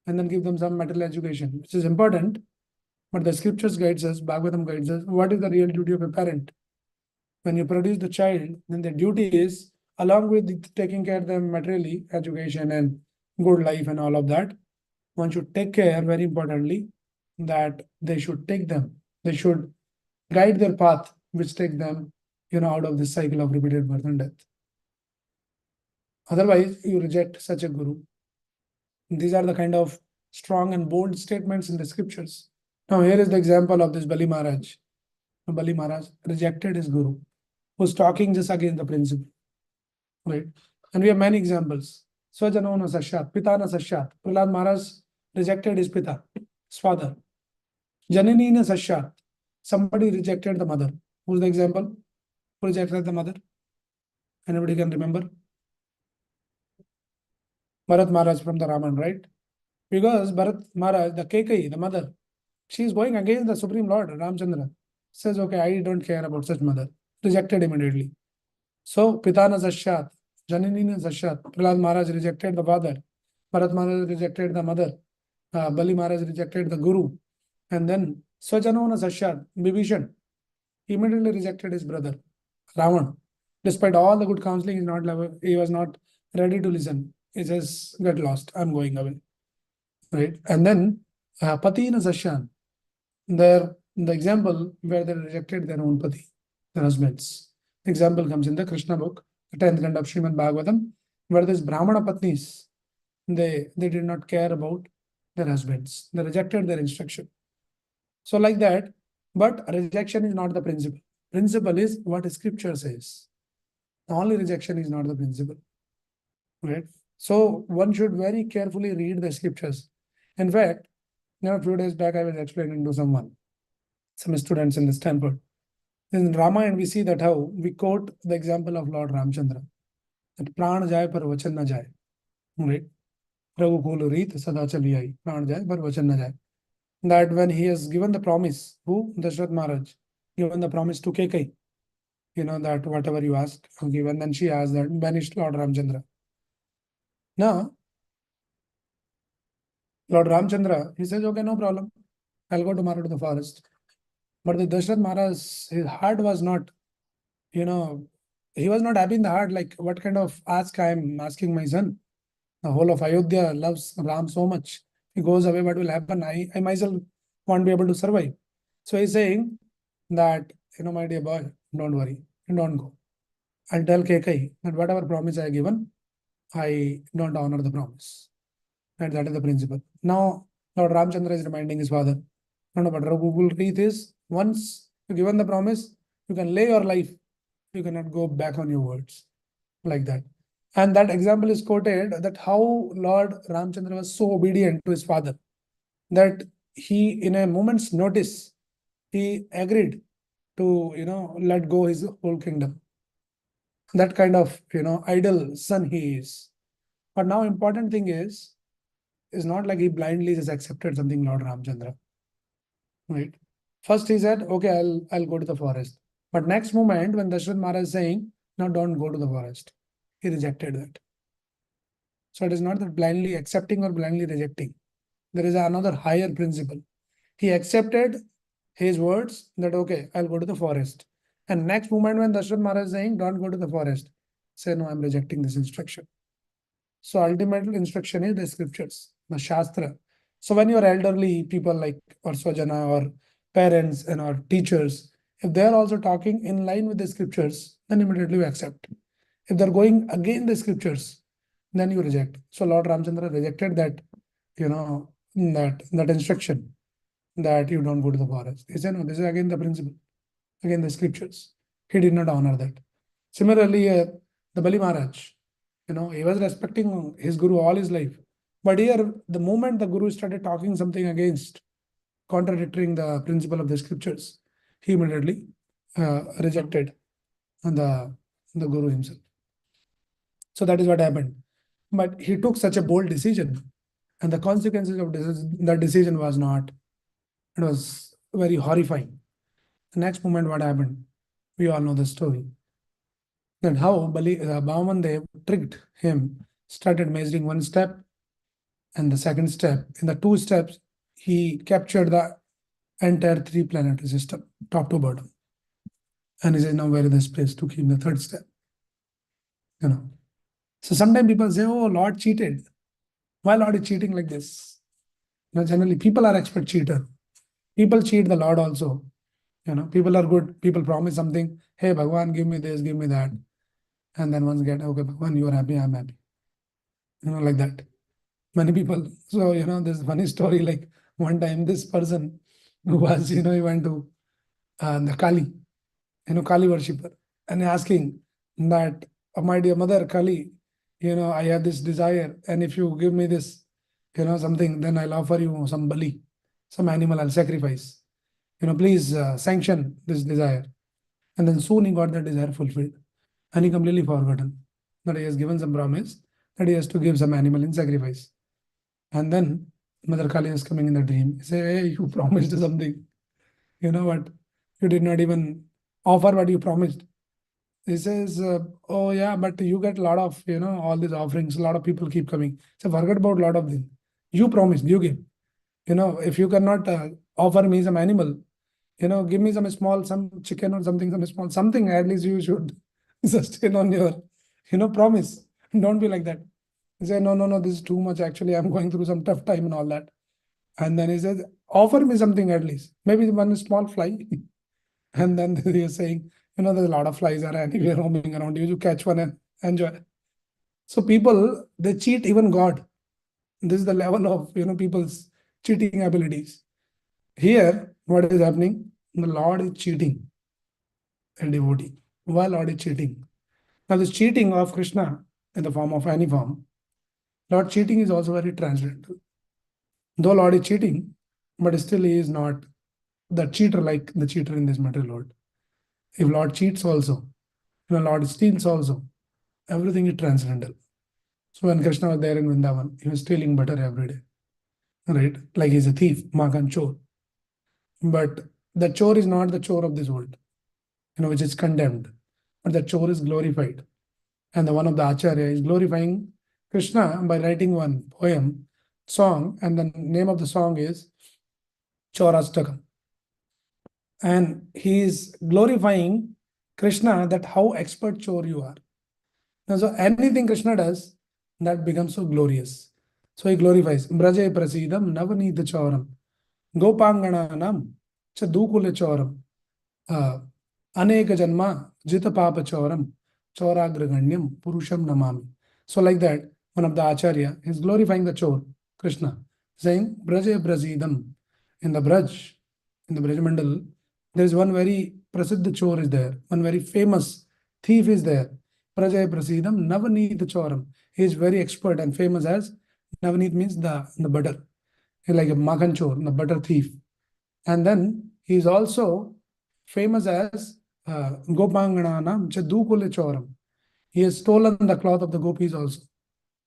and then give them some material education, which is important. But the scriptures guides us, Bhagavatam guides us, what is the real duty of a parent? When you produce the child, then the duty is, along with taking care of them materially, education and good life and all of that, one should take care, very importantly, that they should guide their path, which take them, out of this cycle of repeated birth and death. Otherwise, you reject such a Guru. These are the kind of strong and bold statements in the scriptures. Now, here is the example of this Bali Maharaj. Bali Maharaj rejected his Guru, who's talking just against the principle. Right? And we have many examples. Swajano na sasyat, Pita na sasyat. Prahlad Maharaj rejected his Pita, his father. Jananina Sashat. Somebody rejected the mother. Who's the example? Who rejected the mother? Anybody can remember? Bharat Maharaj from the Raman, right? Because Bharat Maharaj, the Kekai, the mother, she is going against the Supreme Lord, Ramchandra. Says, okay, I don't care about such mother. Rejected immediately. So, Pitana Zashat, Jananina Zashat, Prahlad Maharaj rejected the father. Bharat Maharaj rejected the mother. Bali Maharaj rejected the guru. And then Swajanona Zashat, Bibhishan, immediately rejected his brother, Ravan. Despite all the good counseling, he was not ready to listen. He says, get lost, I'm going away. Right? And then Patina Zashan, the example where they rejected their own pati, their husbands. The example comes in the Krishna book, the 10th canto of Srimad Bhagavatam, where these Brahmana patnis, they did not care about their husbands. They rejected their instruction. So like that, but rejection is not the principle. Principle is what scripture says. Only rejection is not the principle. Right? So one should very carefully read the scriptures. In fact, a few days back, I was explaining to some students in this temple. In Ramayana, we see that how we quote the example of Lord Ramchandra. That pran jaye par vachan na jaye. Right? Raghukul reet sada chali aayi. Pran jaye par vachan na jaye. That when he has given the promise, who? Dashrath Maharaj, given the promise to Kekai, that whatever you ask, I'll give. And then she asked that, banished Lord Ramchandra. Now, Lord Ramchandra, he says, okay, no problem. I'll go tomorrow to the forest. But the Dashrath Maharaj, his heart was not, he was not happy in the heart. Like, what kind of ask I'm asking my son? The whole of Ayodhya loves Ram so much. He goes away, what will happen? I myself won't be able to survive. So he's saying that, my dear boy, don't worry, don't go. I'll tell Kekai that whatever promise I have given, I don't honor the promise. And that is the principle. Now, Lord Ramchandra is reminding his father, no, but Google Reeth is once you given the promise, you can lay your life, you cannot go back on your words like that. And that example is quoted that how Lord Ramchandra was so obedient to his father that he, in a moment's notice, he agreed to, let go his whole kingdom. That kind of, idle son he is. But now important thing is not like he blindly just accepted something Lord Ramchandra. Right? First he said, okay, I'll go to the forest. But next moment when Dashrath Maharaj is saying, no, don't go to the forest, he rejected that. So it is not that blindly accepting or blindly rejecting. There is another higher principle. He accepted his words that, okay, I'll go to the forest. And next moment when Dashrath Maharaj is saying, don't go to the forest, say, no, I'm rejecting this instruction. So ultimate instruction is the scriptures, the Shastra. So when your elderly people like or Swajana or parents and or teachers, if they are also talking in line with the scriptures, then immediately you accept. If they're going against the scriptures, then you reject. So Lord Ramchandra rejected that, that instruction that you don't go to the forest. He said, no, this is again the principle, again the scriptures. He did not honor that. Similarly, the Bali Maharaj, he was respecting his guru all his life. But here, the moment the guru started talking something against, contradicting the principle of the scriptures, he immediately rejected the guru himself. So that is what happened. But he took such a bold decision, and the consequences of that decision was not, it was very horrifying. The next moment, what happened? We all know the story. Then how Bhaman tricked him, started measuring one step and the second step. In the two steps, he captured the entire three planetary system, top to bottom. And he said, now where is the space to keep the third step? So sometimes people say, oh, Lord cheated. Why Lord is cheating like this? Generally, people are expert cheater. People cheat the Lord also. People are good. People promise something. Hey, Bhagwan, give me this, give me that. And then once get, okay, Bhagwan, you are happy, I'm happy. Like that. Many people. So, this funny story, like one time this person who was, he went to the Kali, Kali worshipper, and asking that, oh, my dear mother, Kali, I have this desire, and if you give me this, something, then I'll offer you some bali, some animal I'll sacrifice. Please sanction this desire. And then soon he got that desire fulfilled. And he completely forgotten that he has given some promise that he has to give some animal in sacrifice. And then Mother Kali is coming in the dream. Say, hey, you promised something. You know what? You did not even offer what you promised. He says, oh yeah, but you get a lot of, all these offerings. A lot of people keep coming. So forget about a lot of things. You promised, you give. If you cannot offer me some animal, give me some chicken or something, some small, something at least you should sustain on your, promise. Don't be like that. He said, no, no, no, this is too much. Actually, I'm going through some tough time and all that. And then he says, offer me something at least, maybe one small fly. And then he is saying, there's a lot of flies are anywhere roaming around. You catch one and enjoy. So people, they cheat even God. This is the level of, people's cheating abilities. Here, what is happening? The Lord is cheating a devotee. Why Lord is cheating? Now, this cheating of Krishna in the form of any form, Lord cheating is also very transcendental. Though Lord is cheating, but still he is not the cheater like the cheater in this material world. If Lord cheats also, Lord steals also, everything is transcendental. So when Krishna was there in Vrindavan, he was stealing butter every day, right? Like he's a thief, Makan chore. But the chore is not the chore of this world, which is condemned, but the chore is glorified. And the one of the Acharya is glorifying Krishna by writing one poem, song, and the name of the song is Chaurastakam. And he is glorifying Krishna that how expert chore you are. Now, so anything Krishna does, that becomes so glorious. So he glorifies Braje Prasidam Navanita Choram Gopangananam Chadukule Choram Aneka Janma Jita Papa Choram Choragraganyam Purusham Namami. So like that, one of the Acharya is glorifying the chore, Krishna, saying Braje Prasidam. In the Braj Mandal, there is one very prasiddha chore is there, one very famous thief is there. Prajaya Prasidam Navanit Choram. He is very expert and famous as Navanit means the butter. He's like a Makan chore, the butter thief. And then he is also famous as Gopangananam Chadukule Choram. He has stolen the cloth of the gopis also.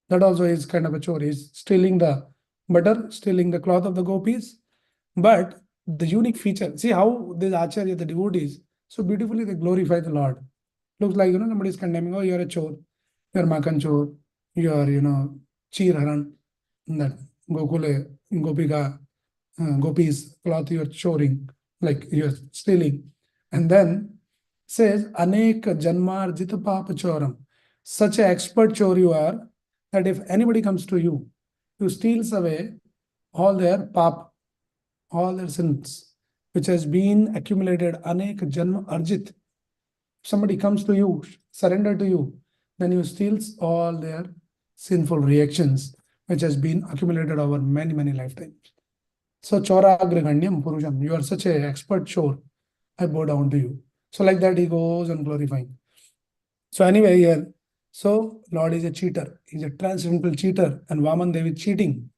That also is kind of a chore. He is stealing the butter, stealing the cloth of the gopis. But the unique feature, see how this Acharya, the devotees, so beautifully they glorify the Lord. Looks like, somebody is condemning, oh, you're a chore, you're Makan chore, you're, Cheer Haran, that Gokule, Gopika, Gopis, cloth you're choring, like you're stealing. And then says, Anek Janmar Jita Papa Choram. Such an expert chore you are that if anybody comes to you, you steals away all their pap, all their sins, which has been accumulated, Anek Janma Arjit. Somebody comes to you, surrender to you, then you steals all their sinful reactions, which has been accumulated over many, many lifetimes. So Chora Agriganyam Purusham, you are such an expert chore. I bow down to you. So like that he goes on glorifying. So anyway, here, so Lord is a cheater. He's a transcendental cheater, and Vaman Dev is cheating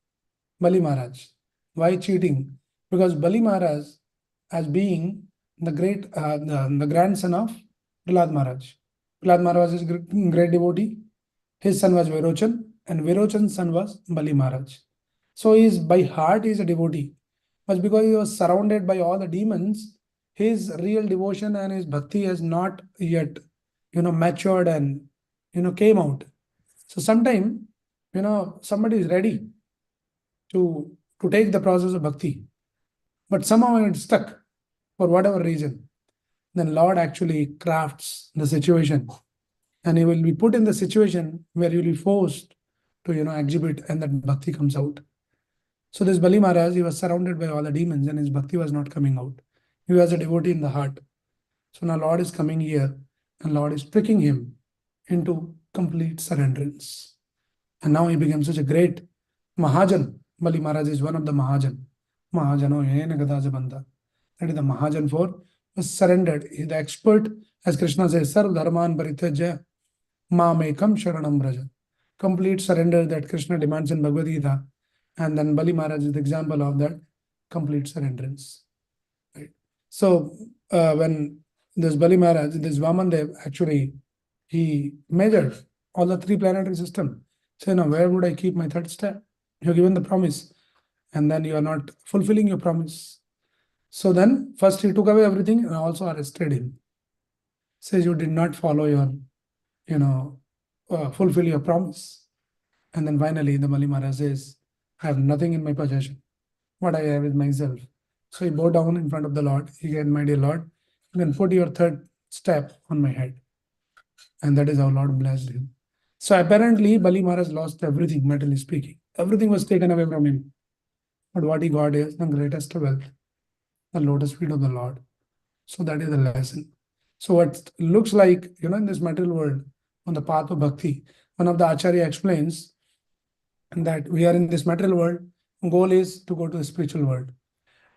Bali Maharaj. Why cheating? Because Bali Maharaj, as being the great, the grandson of Prahlad Maharaj. Prahlad Maharaj is a great devotee. His son was Virochan, and Virochan's son was Bali Maharaj. So he is by heart he is a devotee. But because he was surrounded by all the demons, his real devotion and his bhakti has not yet, matured and, came out. So sometime, somebody is ready to take the process of bhakti, but somehow it's stuck for whatever reason. Then Lord actually crafts the situation, and he will be put in the situation where you will be forced to, exhibit, and that bhakti comes out. So this Bali Maharaj, he was surrounded by all the demons, and his bhakti was not coming out. He was a devotee in the heart. So now Lord is coming here, and Lord is pricking him into complete surrenderance. And now he became such a great Mahajan. Bali Maharaj is one of the Mahajan. Mahajano Yena Gadaja Banda. That is the Mahajan for surrendered. He is the expert, as Krishna says, Sarv Dharman Parityaja Mamekam Sharanam Braja. Complete surrender that Krishna demands in Bhagavad Gita. And then Bali Maharaj is the example of that. complete surrenderance. Right. So when this Bali Maharaj, this Vamandev, actually he measured all the three planetary system. So now where would I keep my third step? You're given the promise, and then you are not fulfilling your promise. So then first he took away everything and also arrested him. Says you did not follow your, fulfill your promise. And then finally the Bali Maharaj says, I have nothing in my possession. What I have is myself. So he bowed down in front of the Lord. He said, my dear Lord, you can put your third step on my head. And that is how Lord blessed him. So apparently Bali Maharaj lost everything, materially speaking. Everything was taken away from him. But what he got is the greatest wealth, the lotus feet of the Lord. So that is the lesson. So what looks like, in this material world, on the path of bhakti, one of the Acharya explains that we are in this material world, goal is to go to the spiritual world.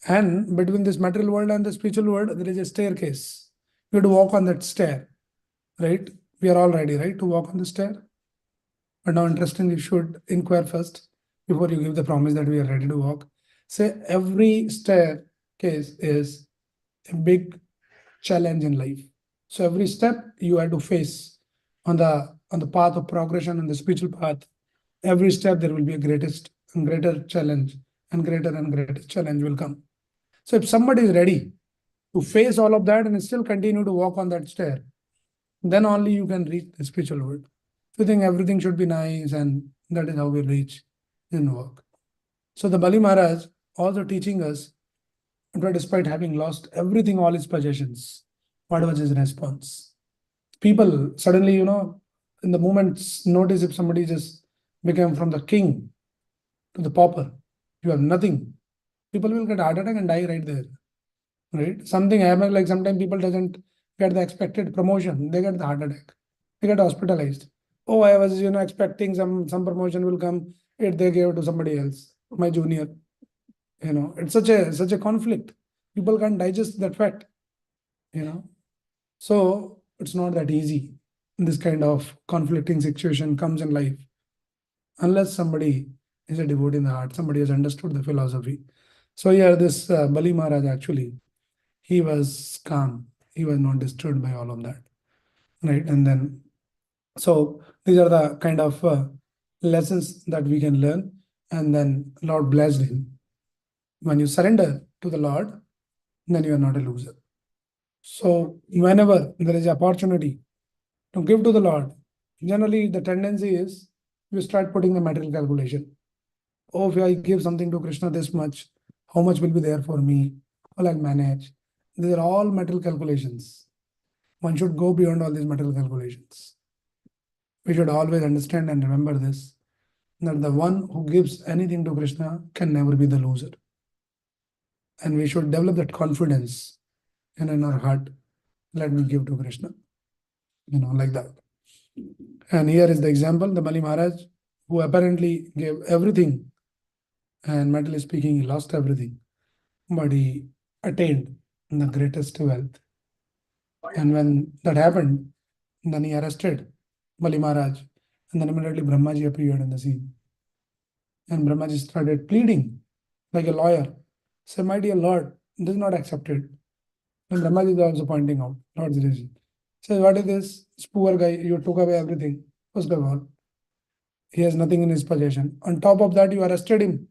And between this material world and the spiritual world, there is a staircase. You have to walk on that stair, right? We are all ready, right, to walk on the stair. But now, interestingly, you should inquire first before you give the promise that we are ready to walk. Say every staircase is a big challenge in life. So every step you have to face on the path of progression on the spiritual path, every step there will be a greatest and greater challenge, and greater challenge will come. So if somebody is ready to face all of that and still continue to walk on that stair, then only you can reach the spiritual world. If you think everything should be nice, and that is how we reach in work. So the Bali Maharaj also teaching us that despite having lost everything, all his possessions, what was his response? People suddenly, in the moments, notice if somebody just became from the king to the pauper, you have nothing. People will get heart attack and die right there. Right? Something happens, like sometimes people doesn't get the expected promotion, they get the heart attack, they get hospitalized. Oh, I was, expecting some promotion will come, it they gave it to somebody else, my junior. It's such a conflict. People can't digest that fact. So it's not that easy. This kind of conflicting situation comes in life unless somebody is a devotee in the heart, somebody has understood the philosophy. So here, this Bali Maharaj actually, he was calm. He was not disturbed by all of that, right? And then, so these are the kind of lessons that we can learn. And then Lord blessed him. When you surrender to the Lord, then you are not a loser. So whenever there is opportunity to give to the Lord, generally the tendency is you start putting the material calculation. Oh, if I give something to Krishna this much, how much will be there for me? Well, I'll manage. These are all material calculations. One should go beyond all these material calculations. We should always understand and remember this, that the one who gives anything to Krishna can never be the loser. And we should develop that confidence in our heart. Let me give to Krishna, like that. And here is the example, the Bali Maharaj, who apparently gave everything, and mentally speaking, he lost everything, but he attained the greatest wealth. And when that happened, then he arrested Bali Maharaj, and then immediately Brahmaji appeared in the scene. And Brahmaji started pleading like a lawyer. Say, my dear Lord, this is not accepted. And Brahmaji is also pointing out, Lord Sriji. Says, what is this? This poor guy, you took away everything. First of all, he has nothing in his possession. On top of that, you arrested him.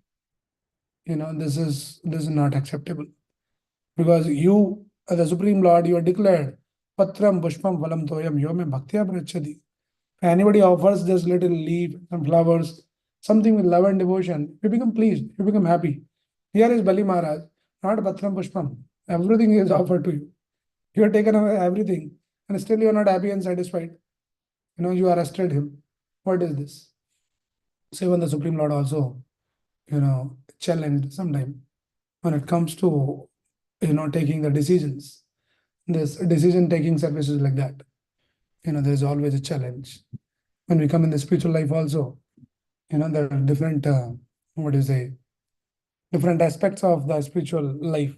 This is not acceptable. Because you, as the Supreme Lord, you are declared, Patram Pushpam Valam Toyam Yome Bhaktya Prachadi. If anybody offers this little leaf, some flowers, something with love and devotion, you become pleased, you become happy. Here is Bali Maharaj, not Patram Pushpam. Everything is offered to you. You have taken away everything, and still you are not happy and satisfied. You arrested him. What is this? So even the Supreme Lord also, challenged sometime when it comes to, taking the decisions. This decision taking services like that. There is always a challenge. When we come in the spiritual life also, there are different, what do you say, different aspects of the spiritual life.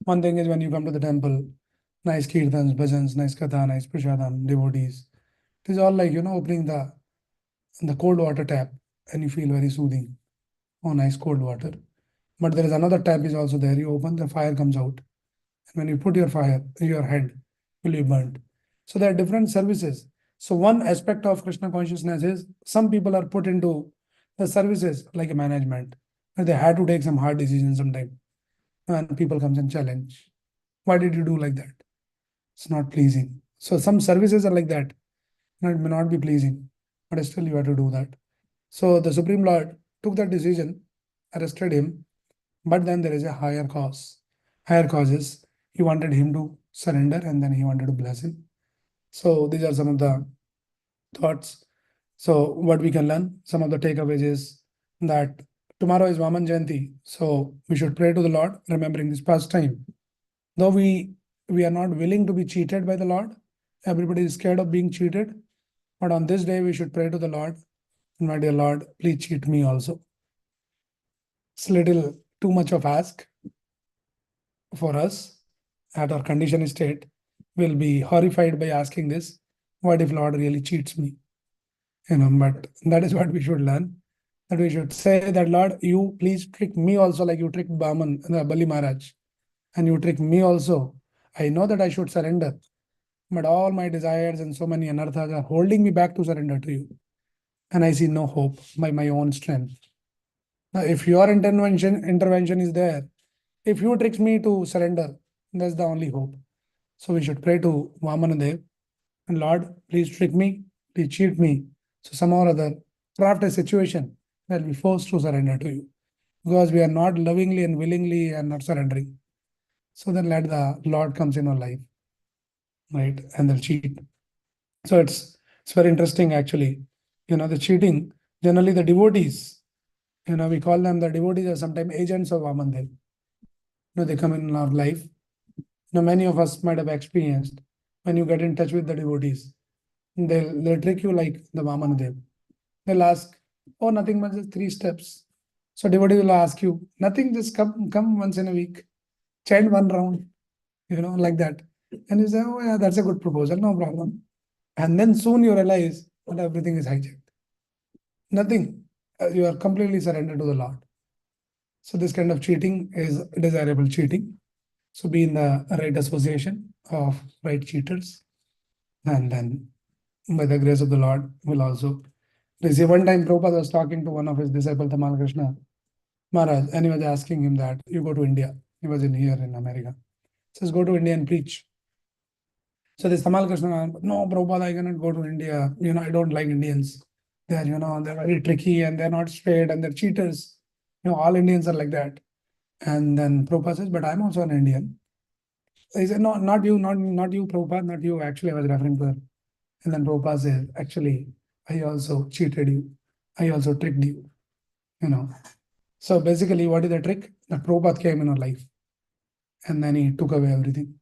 One thing is when you come to the temple, nice kirtans, bhajans, nice katha, nice prasadam, devotees. It is all like, opening the cold water tap and you feel very soothing. Oh, nice cold water. But there is another tap is also there. You open, the fire comes out. And when you put your fire, your hand will be burnt. So there are different services. So one aspect of Krishna consciousness is some people are put into the services like a management. And they had to take some hard decisions sometime. And people comes and challenge. Why did you do like that? It's not pleasing. So some services are like that. And it may not be pleasing, but still you have to do that. So the Supreme Lord took that decision, arrested him, but then there is a higher cause. Higher cause is he wanted him to surrender and then he wanted to bless him. So these are some of the thoughts. So what we can learn, some of the takeaways is that tomorrow is Vaman Jayanti. So we should pray to the Lord, remembering this past time. Though we are not willing to be cheated by the Lord, everybody is scared of being cheated. But on this day, we should pray to the Lord, my dear Lord, please cheat me also. It's a little too much of ask for us at our conditioned state. We'll be horrified by asking this. What if Lord really cheats me? But that is what we should learn. That we should say that Lord, you please trick me also like you tricked Baman, Bali Maharaj, and you trick me also. I know that I should surrender, but all my desires and so many anarthas are holding me back to surrender to you. And I see no hope by my own strength. Now, if your intervention is there, if you tricks me to surrender, that's the only hope. So we should pray to Vamana, and Lord, please trick me, please cheat me. So somehow or other, craft a situation that we forced to surrender to you. Because we are not lovingly and willingly and not surrendering. So then let the Lord comes in our life, right? And they'll cheat. So it's very interesting actually. The cheating, generally the devotees, we call them the devotees are sometimes agents of Vamandev. They come in our life. Many of us might have experienced when you get in touch with the devotees, they'll trick you like the Vamanadev. They'll ask, oh, nothing much, just 3 steps. So devotee will ask you, nothing, just come once in a week, chant 1 round, like that. And you say, oh yeah, that's a good proposal, no problem. And then soon you realize that everything is hijacked. Nothing. You are completely surrendered to the Lord. So this kind of cheating is desirable cheating. So be in the right association of right cheaters. And then by the grace of the Lord will also receive. One time Prabhupada was talking to one of his disciples, Tamal Krishna Maharaj, and he was asking him that you go to India. He was here in America. He says, go to India and preach. So this Tamal Krishna, no, Prabhupada, I cannot go to India. I don't like Indians. They're very tricky and they're not straight and they're cheaters. All Indians are like that. And then Prabhupada says, but I'm also an Indian. He said, no, not you, not you, Prabhupada, not you. Actually, I was referring to her. And then Prabhupada says, actually, I also cheated you. I also tricked you. So basically, what is the trick? That Prabhupada came in our life. And then he took away everything.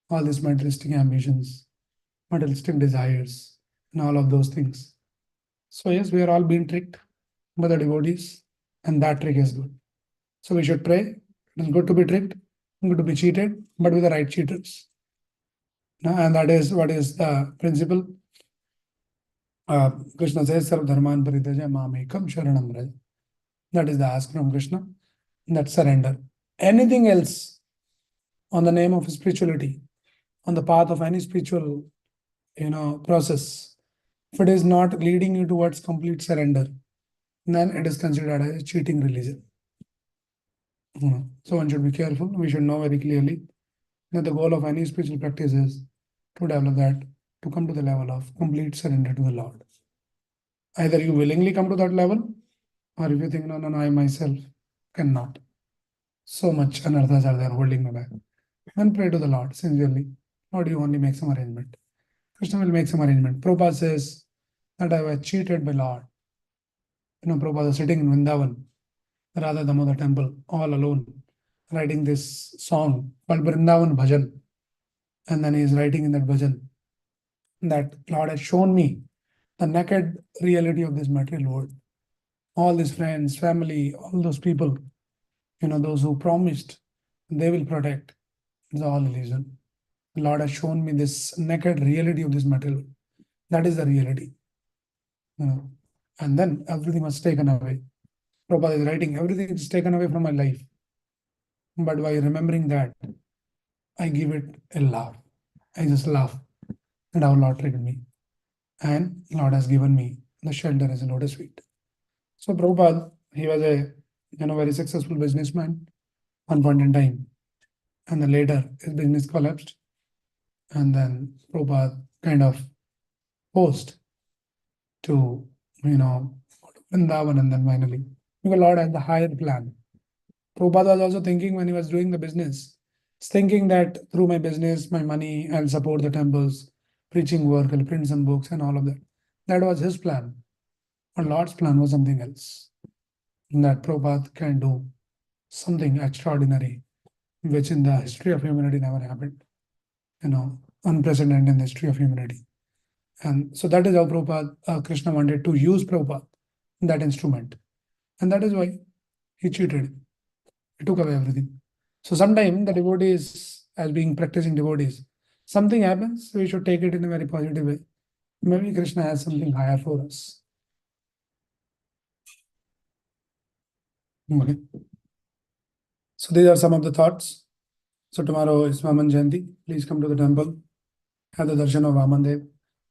All these materialistic ambitions, materialistic desires, and all of those things. So yes, we are all being tricked by the devotees. And that trick is good. So we should pray. It is good to be tricked, good to be cheated, but with the right cheaters. And that is what is the principle. Krishna says, Sarv Dharman Paritaja Mamekam Sharanam Raja. That is the ask from Krishna. That surrender. Anything else on the name of spirituality, on the path of any spiritual, process, if it is not leading you towards complete surrender, then it is considered as a cheating religion. So one should be careful. We should know very clearly that the goal of any spiritual practice is to develop that, to come to the level of complete surrender to the Lord. Either you willingly come to that level, or if you think, no, I myself cannot. So much anarthas are there holding me back. Then pray to the Lord sincerely. Lord, you only make some arrangement. Krishna will make some arrangement. Prabhupada says that I was cheated by Lord. Prabhupada is sitting in Vrindavan, Radha Damodar temple, all alone, writing this song called Vrindavan Bhajan. And then he is writing in that bhajan that Lord has shown me the naked reality of this material world. All these friends, family, all those people, those who promised they will protect, it's all illusion. The Lord has shown me this naked reality of this material. That is the reality. And then everything was taken away. Prabhupada is writing, everything is taken away from my life. But by remembering that, I give it a laugh. I just laugh. And our Lord treated me. And Lord has given me the shelter as a lotus feet. So Prabhupada, he was a very successful businessman one point in time. And then later his business collapsed. And then Prabhupada kind of forced to, Vrindavan, and then finally, because Lord had the higher plan. Prabhupada was also thinking when he was doing the business, he's thinking that through my business, my money, I'll support the temples, preaching work, I'll print some books and all of that. That was his plan. But Lord's plan was something else. That Prabhupada can do something extraordinary, which in the history of humanity never happened. Unprecedented in the history of humanity. And so that is how Prabhupada, Krishna wanted to use Prabhupada, that instrument. And that is why he cheated. He took away everything. So sometimes the devotees, as being practicing devotees, something happens, we should take it in a very positive way. Maybe Krishna has something higher for us. Okay. So these are some of the thoughts. So tomorrow is Vaman Jayanti. Please come to the temple, have the darshan of Vamandev,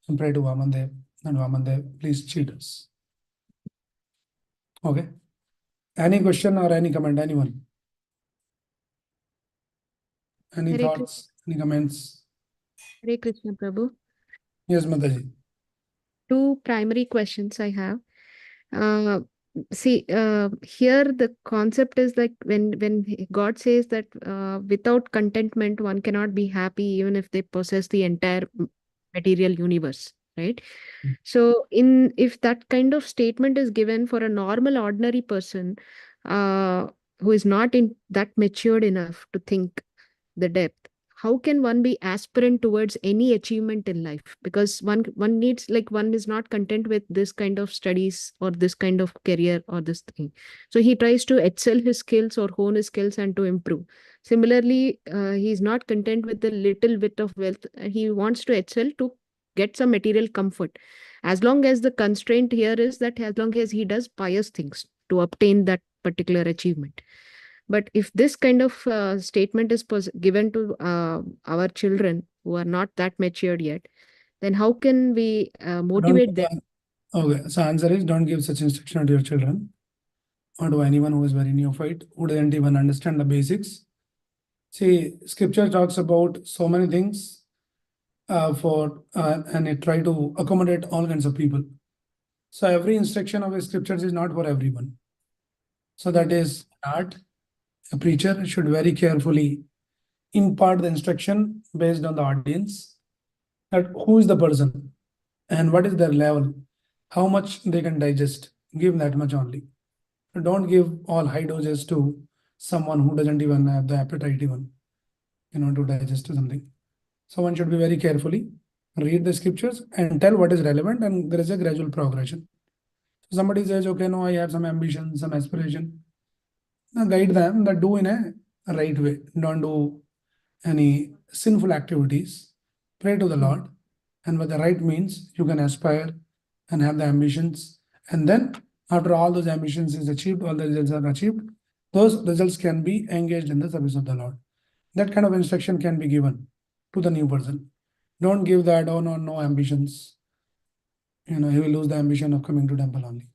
and pray to Vamandev. And Vamandev, please cheat us. Okay. Any question or any comment, anyone? Any Hare thoughts, any comments? Hare Krishna, Prabhu. Yes, Mataji. Two primary questions I have. Here the concept is like when God says that without contentment one cannot be happy even if they possess the entire material universe, right? So in if that kind of statement is given for a normal ordinary person uh, who is not in that matured enough to think the depth, how can one be aspirant towards any achievement in life? Because one needs, like, one is not content with this kind of studies or this kind of career or this thing, so he tries to excel his skills or hone his skills and to improve. Similarly, he's not content with the little bit of wealth, he wants to excel to get some material comfort, as long as the constraint here is that as long as he does pious things to obtain that particular achievement. But if this kind of statement is given to our children who are not that matured yet, then how can we motivate them? Okay, so answer is don't give such instruction to your children or to anyone who is very neophyte, who doesn't even understand the basics. See, scripture talks about so many things and it try to accommodate all kinds of people. So every instruction of a scriptures is not for everyone. So that is art. A preacher should very carefully impart the instruction based on the audience, that who is the person and what is their level, how much they can digest. Give that much only. Don't give all high doses to someone who doesn't even have the appetite even, to digest something. So one should be very carefully read the scriptures and tell what is relevant, and there is a gradual progression. So somebody says, okay, no, I have some ambition, some aspiration. Now guide them that do in a right way. Don't do any sinful activities. Pray to the Lord, and with the right means, you can aspire and have the ambitions. And then, after all those ambitions is achieved, all the results are achieved, those results can be engaged in the service of the Lord. That kind of instruction can be given to the new person. Don't give that, oh no, no ambitions. He will lose the ambition of coming to temple only.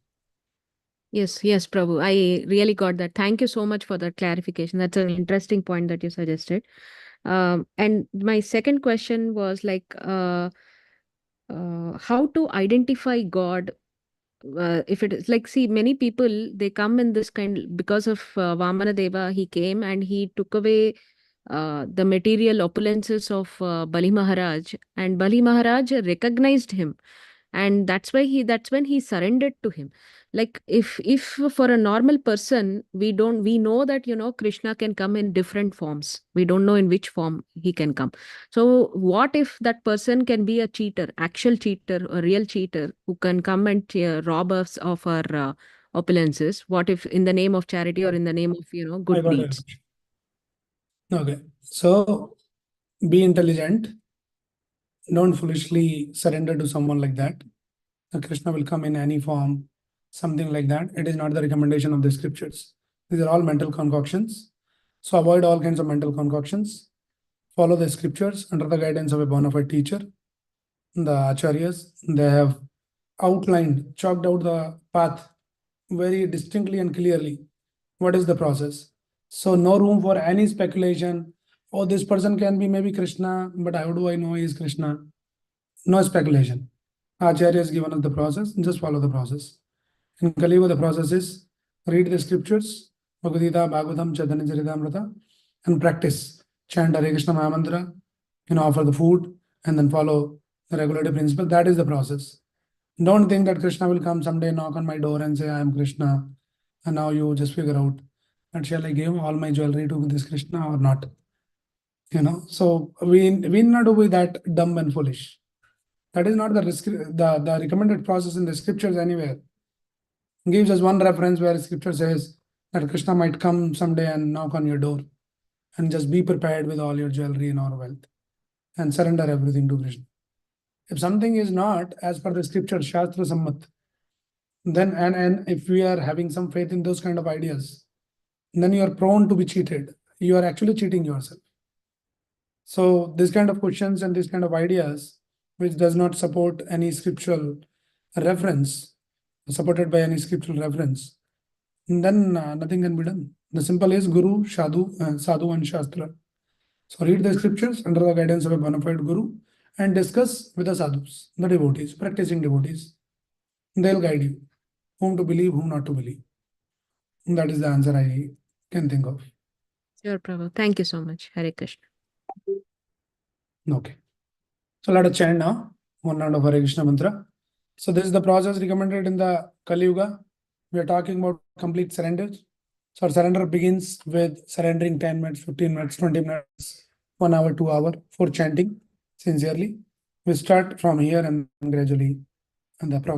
Yes, yes, Prabhu. I really got that. Thank you so much for that clarification. That's an interesting point that you suggested. And my second question was like, how to identify God. If it is like, see, many people, they come in this kind because of Vamana Deva. He came and he took away the material opulences of Bali Maharaj, and Bali Maharaj recognized him, and that's when he surrendered to him. Like, if for a normal person, we know that Krishna can come in different forms, we don't know in which form he can come. So what if that person can be a cheater, actual cheater, a real cheater, who can come and rob us of our opulences? What if in the name of charity or in the name of I good got deeds? it. Okay, so be intelligent. Don't foolishly surrender to someone like that. Krishna will come in any form, something like that. It is not the recommendation of the scriptures. These are all mental concoctions. So avoid all kinds of mental concoctions. Follow the scriptures under the guidance of a bona fide teacher. The acharyas, they have outlined, chalked out the path very distinctly and clearly. What is the process? So no room for any speculation. Oh, this person can be maybe Krishna, but how do I know he is Krishna? No speculation. Acharya has given us the process, just follow the process. In Kali Yuga, the process is read the scriptures, Bhagavad Gita, Bhagavatam, Chaitanya Charitamrita, and practice. Chant Hare Krishna Mahamantra, offer the food, and then follow the regulative principle. That is the process. Don't think that Krishna will come someday, knock on my door and say, I am Krishna. And now you just figure out that shall I give all my jewelry to this Krishna or not? So we need not to be that dumb and foolish. That is not the recommended process in the scriptures anywhere. Gives us one reference where scripture says that Krishna might come someday and knock on your door, and just be prepared with all your jewelry and all wealth and surrender everything to Krishna. If something is not as per the scripture, Shastra Sammat, then and if we are having some faith in those kind of ideas, then you are prone to be cheated. You are actually cheating yourself. So this kind of questions and this kind of ideas, which does not support any scriptural reference, supported by any scriptural reference, then nothing can be done. The simple is Guru, Sadhu and Shastra. So read the scriptures under the guidance of a bona fide Guru and discuss with the sadhus, the devotees, practicing devotees. They'll guide you whom to believe, whom not to believe. That is the answer I can think of. Sure, Prabhu. Thank you so much. Hare Krishna. Okay. So let us chant now one round of Hare Krishna mantra. So this is the process recommended in the Kali Yuga. We are talking about complete surrender. So our surrender begins with surrendering 10 minutes, 15 minutes, 20 minutes, 1 hour, 2 hour for chanting sincerely. We start from here and gradually, and the